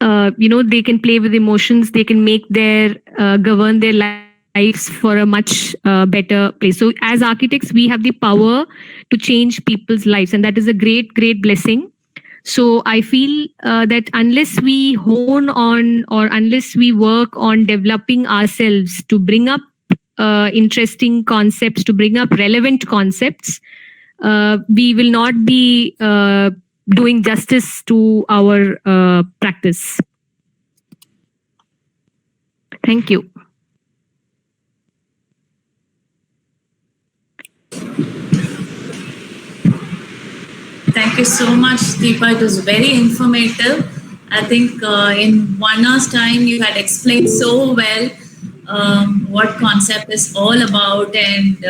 They can play with emotions. They can make govern their lives for a much better place. So as architects, we have the power to change people's lives, and that is a great, great blessing. So I feel that unless we hone on, or unless we work on developing ourselves to bring up interesting concepts, to bring up relevant concepts, we will not be doing justice to our practice. Thank you. Thank you so much, Deepa. It was very informative. I think in 1 hour's time, you had explained so well what concept is all about and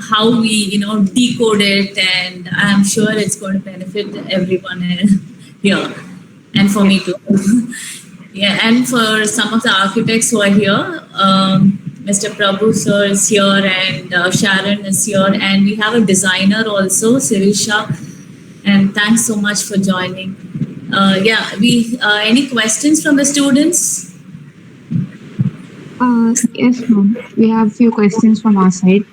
how we, decode it. And I'm sure it's going to benefit everyone here, and for me too. Yeah, and for some of the architects who are here, Mr. Prabhu sir is here, and Sharon is here, and we have a designer also, Sirisha. And thanks so much for joining. Any questions from the students? Yes, ma'am. We have a few questions from our side.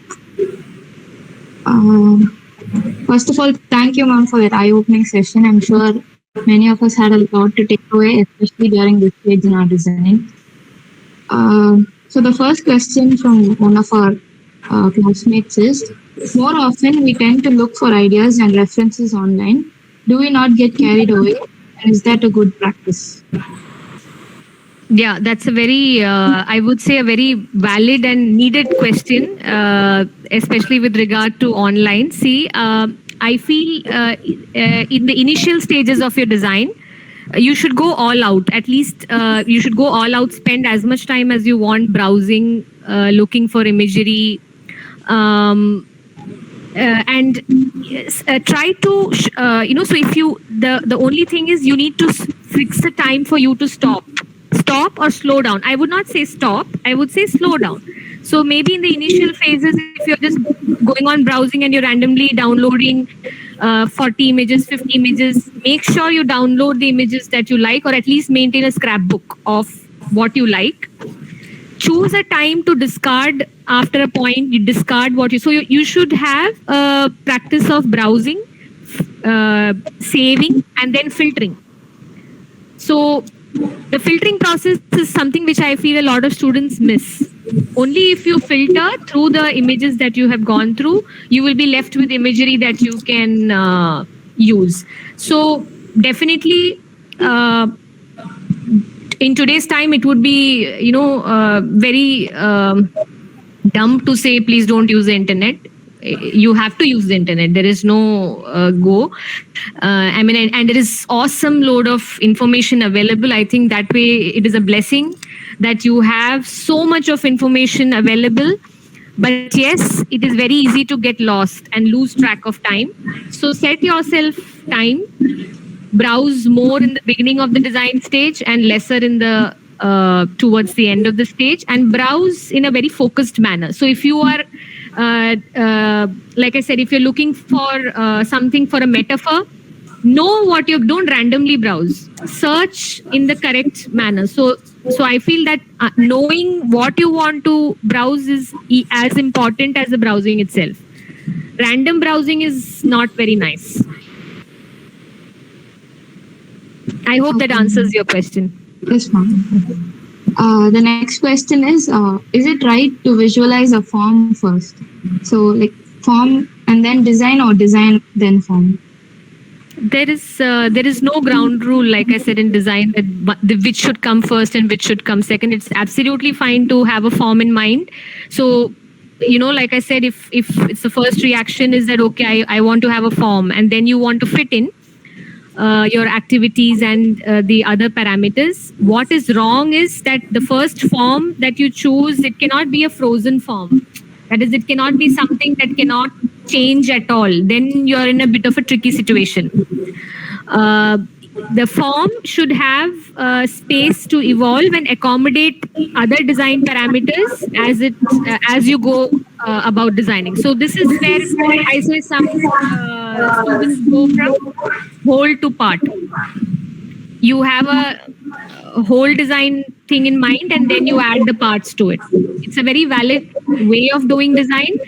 First of all, thank you, ma'am, for that eye-opening session. I'm sure many of us had a lot to take away, especially during this stage in our design. So the first question from one of our classmates is, more often we tend to look for ideas and references online. Do we not get carried away? And is that a good practice? Yeah, that's a very, I would say, a very valid and needed question, especially with regard to online. See, I feel in the initial stages of your design, you should go all out. At least you should go all out, spend as much time as you want browsing, looking for imagery, and try to, so if you, the only thing is you need to fix a time for you to stop or slow down. I would not say stop, I would say slow down. So maybe in the initial phases, if you're just going on browsing and you're randomly downloading 40 images, 50 images, make sure you download the images that you like, or at least maintain a scrapbook of what you like. Choose a time to discard. After a point, you discard what you should have a practice of browsing, saving, and then filtering. So the filtering process is something which I feel a lot of students miss. Only if you filter through the images that you have gone through, you will be left with imagery that you can use. So definitely, in today's time, it would be, very dumb to say, please don't use the internet. You have to use the internet. There is no go. And there is awesome load of information available. I think that way it is a blessing that you have so much of information available. But yes, it is very easy to get lost and lose track of time. So set yourself time. Browse more in the beginning of the design stage and lesser in the towards the end of the stage and browse in a very focused manner. So if you are, like I said, if you're looking for something for a metaphor, know what you don't randomly browse. Search in the correct manner. So I feel that knowing what you want to browse is as important as the browsing itself. Random browsing is not very nice. I hope that answers your question. Yes, ma'am. The next question is it right to visualize a form first? So like form and then design, or design then form? There is no ground rule, like I said, in design that which should come first and which should come second. It's absolutely fine to have a form in mind. So, like I said, if it's the first reaction is that, okay, I want to have a form, and then you want to fit in your activities and the other parameters. What is wrong is that the first form that you choose, it cannot be a frozen form. That is, it cannot be something that cannot change at all. Then you're in a bit of a tricky situation. The form should have space to evolve and accommodate other design parameters as you go about designing. So this is where I say some students go from whole to part. You have a whole design thing in mind, and then you add the parts to it. It's a very valid way of doing design,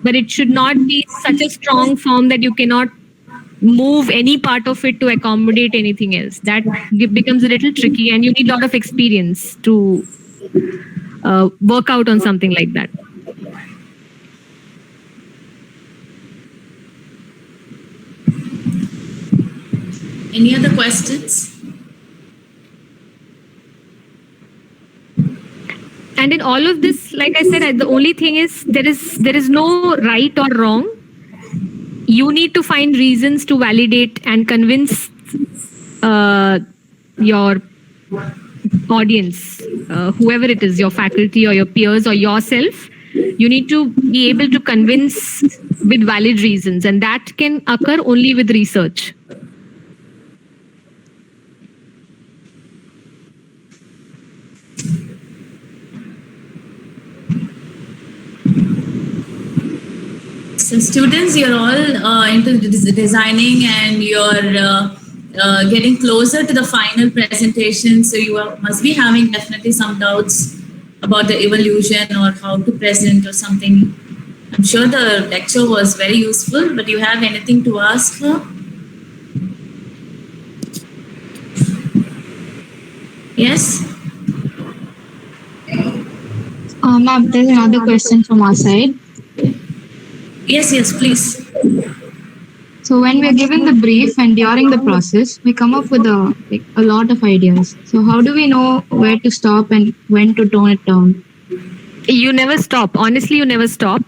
but it should not be such a strong form that you cannot move any part of it to accommodate anything else. That becomes a little tricky, and you need a lot of experience to work out on something like that. Any other questions? And in all of this, like I said, the only thing is there is no right or wrong. You need to find reasons to validate and convince your audience, whoever it is, your faculty or your peers or yourself. You need to be able to convince with valid reasons, and that can occur only with research. So students, you're all into designing, and you're getting closer to the final presentation. So you must be having definitely some doubts about the evolution or how to present or something. I'm sure the lecture was very useful, but you have anything to ask her? Yes? Ma'am, there's another question from our side. Yes, please. So when we are given the brief and during the process, we come up with a lot of ideas. So how do we know where to stop and when to tone it down? You never stop. Honestly, you never stop.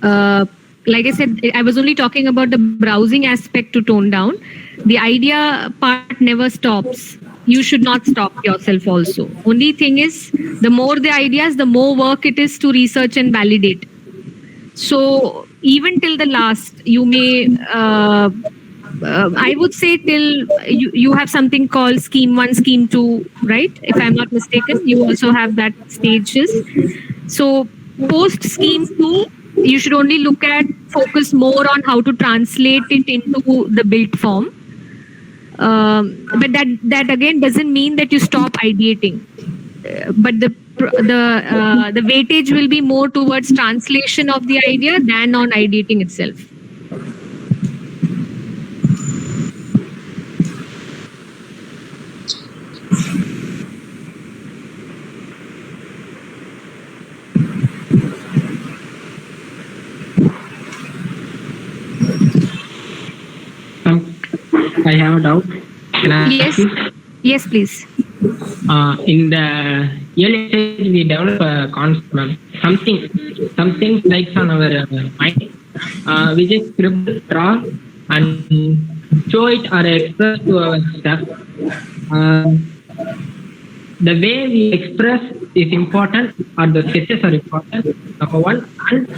Like I said, I was only talking about the browsing aspect to tone down. The idea part never stops. You should not stop yourself also. Only thing is, the more the ideas, the more work it is to research and validate. So even till the last, you may, I would say till you have something called scheme 1, scheme 2, right? If I'm not mistaken, you also have that stages. So post scheme 2, you should only focus more on how to translate it into the built form. But that again doesn't mean that you stop ideating. But the weightage will be more towards translation of the idea than on ideating itself. I have a doubt. Can I ask you? Yes, please. In the early stage, we develop a concept, something likes on our mind. We just scribble, draw, and show it or express to our staff. The way we express is important, or the sketches are important. Number one, and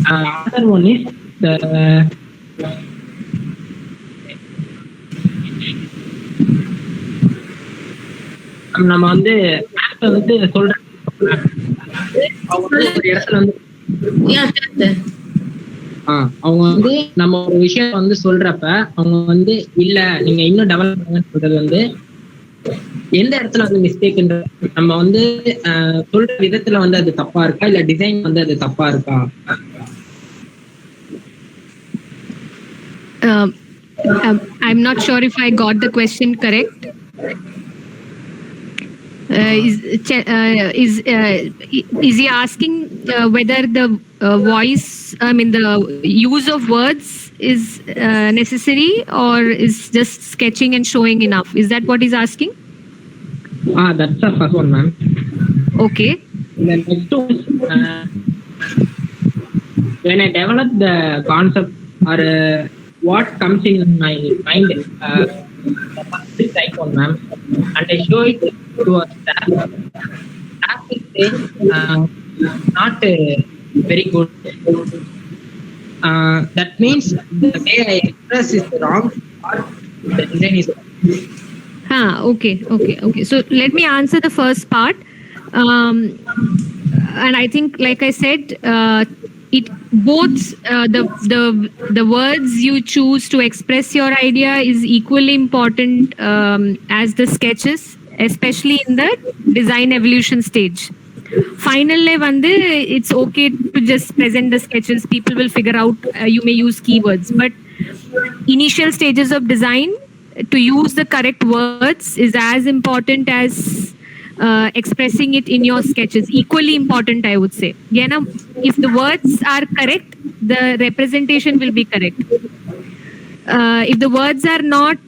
other one is the நம்ம வந்து வந்து சொல்றேன். அவங்க வந்து ஒரு இடத்துல வந்து Yeah, tell them. அவங்க வந்து நம்ம ஒரு விஷயம் வந்து சொல்றப்ப அவங்க வந்து இல்ல நீங்க இன்னும் டெவலப் பண்ணுங்கன்னு சொல்றது வந்து எந்த இடத்துல வந்து மிஸ்டேக்ன்ற நம்ம வந்து சொல்ற விதத்துல வந்து அது தப்பா இருக்கா இல்ல டிசைன் வந்து அது தப்பா இருக்கா? I'm not sure if I got the question correct. Is he asking whether the voice, I mean the use of words is necessary or is just sketching and showing enough? Is that what he's asking? That's the first one, ma'am. Okay. The next one, when I develop the concept or what comes in my mind, this type one, ma'am, and I show it to a staff. Staff will say not very good. That means the way I express is wrong or the design is wrong. Okay. So let me answer the first part. And I think, like I said, it both the words you choose to express your idea is equally important as the sketches, especially in the design evolution stage. Finally, it's okay to just present the sketches. People will figure out. You may use keywords, but initial stages of design, to use the correct words is as important as expressing it in your sketches. Equally important, I would say. If the words are correct, the representation will be correct. If the words are not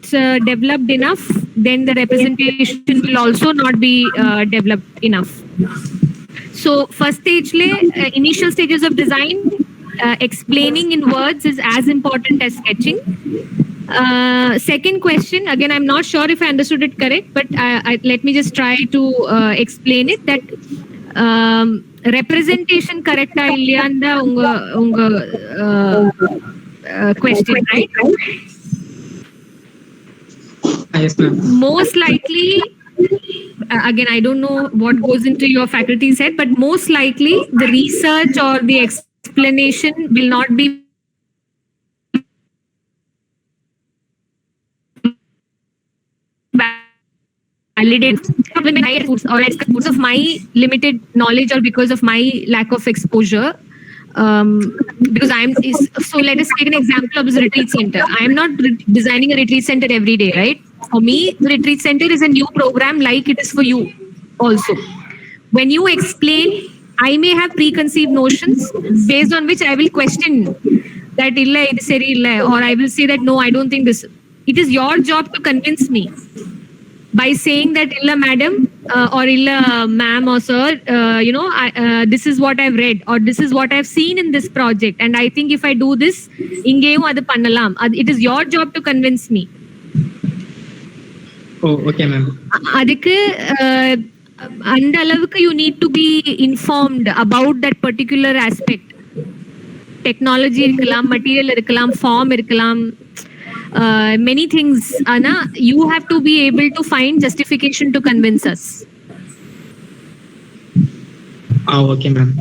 developed enough, then the representation will also not be developed enough. So first stage, initial stages of design, explaining in words is as important as sketching. Second question, again, I'm not sure if I understood it correct, but let me just try to explain it. That representation correct ilya anda unga question, right? Yes, ma'am. Most likely, again, I don't know what goes into your faculty's head, but most likely the research or the explanation will not be validate or because of my limited knowledge or because of my lack of exposure. Because so let us take an example of this retreat center. I am not designing a retreat center every day, right? For me, the retreat center is a new program like it is for you also. When you explain, I may have preconceived notions based on which I will question that illa idu seri illa, or I will say that no, I don't think this. It is your job to convince me by saying that illa madam or illa ma'am or sir, this is what I've read or this is what I've seen in this project, and I think if I do this, ingeyum adu pannalam. It is your job to convince me. Oh, okay, ma'am. Adukku and alavukku you need to be informed about that particular aspect. Technology irkalam, material irkalam, form irkalam, many things, Anna, you have to be able to find justification to convince us. Okay, ma'am.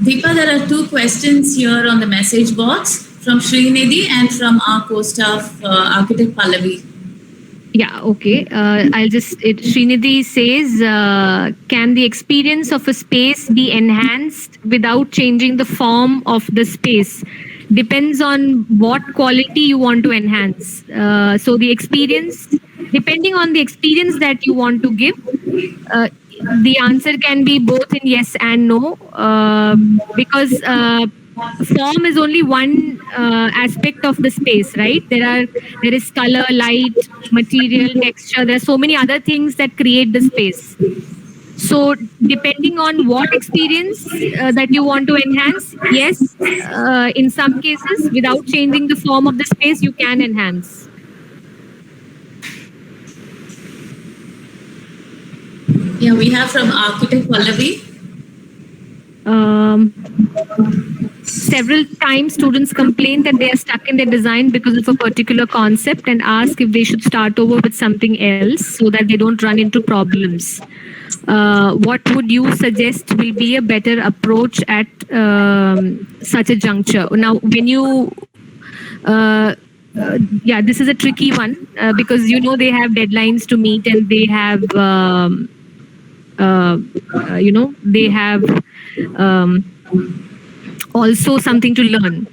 Deepa, there are two questions here on the message box from Srinidhi and from our co-staff architect Pallavi. Yeah, okay. Srinidhi says, can the experience of a space be enhanced without changing the form of the space? Depends on what quality you want to enhance. So the experience, depending on the experience that you want to give, the answer can be both in yes and no, because form is only one aspect of the space, right? There is color, light, material, texture. There are so many other things that create the space. So depending on what experience that you want to enhance, yes, in some cases, without changing the form of the space, you can enhance. Yeah, we have from architect Pallavi. Several times students complain that they are stuck in their design because of a particular concept and ask if they should start over with something else so that they don't run into problems. what would you suggest will be a better approach at such a juncture? Now, when you yeah, this is a tricky one because you know they have deadlines to meet and they have they have also something to learn.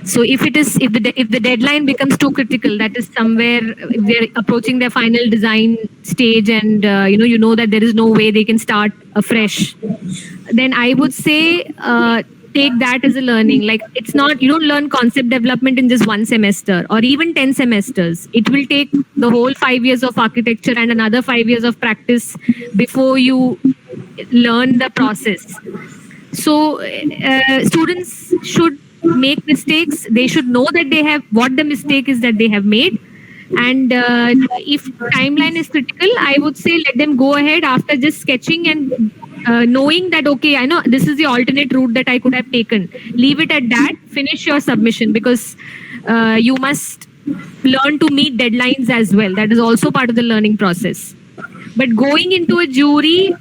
So if the deadline becomes too critical, that is somewhere if they're approaching their final design stage and you know that there is no way they can start afresh, then I would say take that as a learning. Like, it's not, you don't learn concept development in just one semester or even 10 semesters. It will take the whole 5 years of architecture and another 5 years of practice before you learn the process. So students should make mistakes. They should know that they have, what the mistake is that they have made. And if timeline is critical, I would say let them go ahead after just sketching and knowing that, okay, I know this is the alternate route that I could have taken. Leave it at that. Finish your submission because you must learn to meet deadlines as well. That is also part of the learning process. But going into a jury,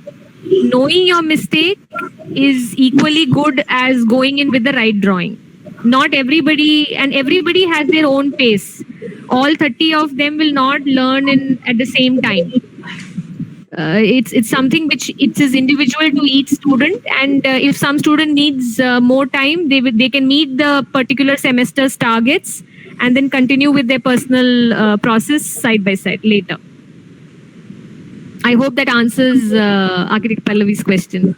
knowing your mistake is equally good as going in with the right drawing. Not everybody, and everybody has their own pace. All 30 of them will not learn at the same time. It's something which it is individual to each student, and if some student needs more time, they can meet the particular semester's targets and then continue with their personal process side by side later. I hope that answers Architect Pallavi's question.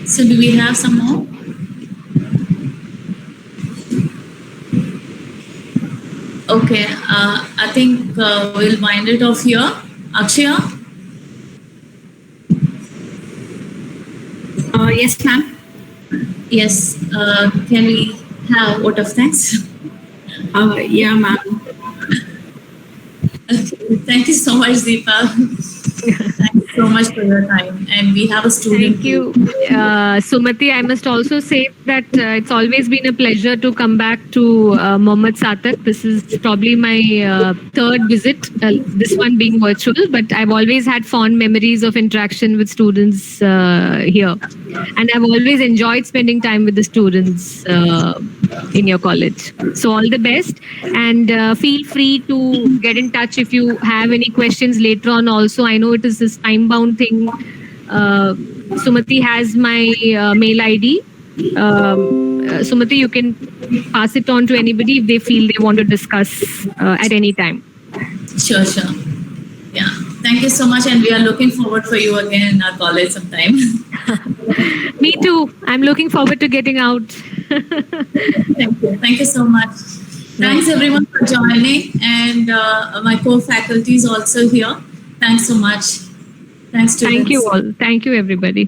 So do we have some more? Okay, I think we'll wind it off here. Akshaya? Yes, ma'am. Yes, can we have vote of thanks? Yeah, ma'am. Okay, thank you so much, Deepa. Thank you so much for your time. And we have a student. Thank you. Sumati, I must also say that it's always been a pleasure to come back to Mohammed Satak. This is probably my third visit, this one being virtual, but I've always had fond memories of interaction with students here. And I've always enjoyed spending time with the students in your college. So all the best, and feel free to get in touch if you have any questions later on also. I know it is this time-bound thing. Sumati has my mail ID. Sumati, you can pass it on to anybody if they feel they want to discuss at any time. Sure. Yeah. Thank you so much. And we are looking forward for you again in our college sometime. Me too. I'm looking forward to getting out. Thank you. Thank you so much. Thanks everyone for joining. And my co-faculty is also here. Thanks so much. Thanks, students. Thank you all. Thank you, everybody.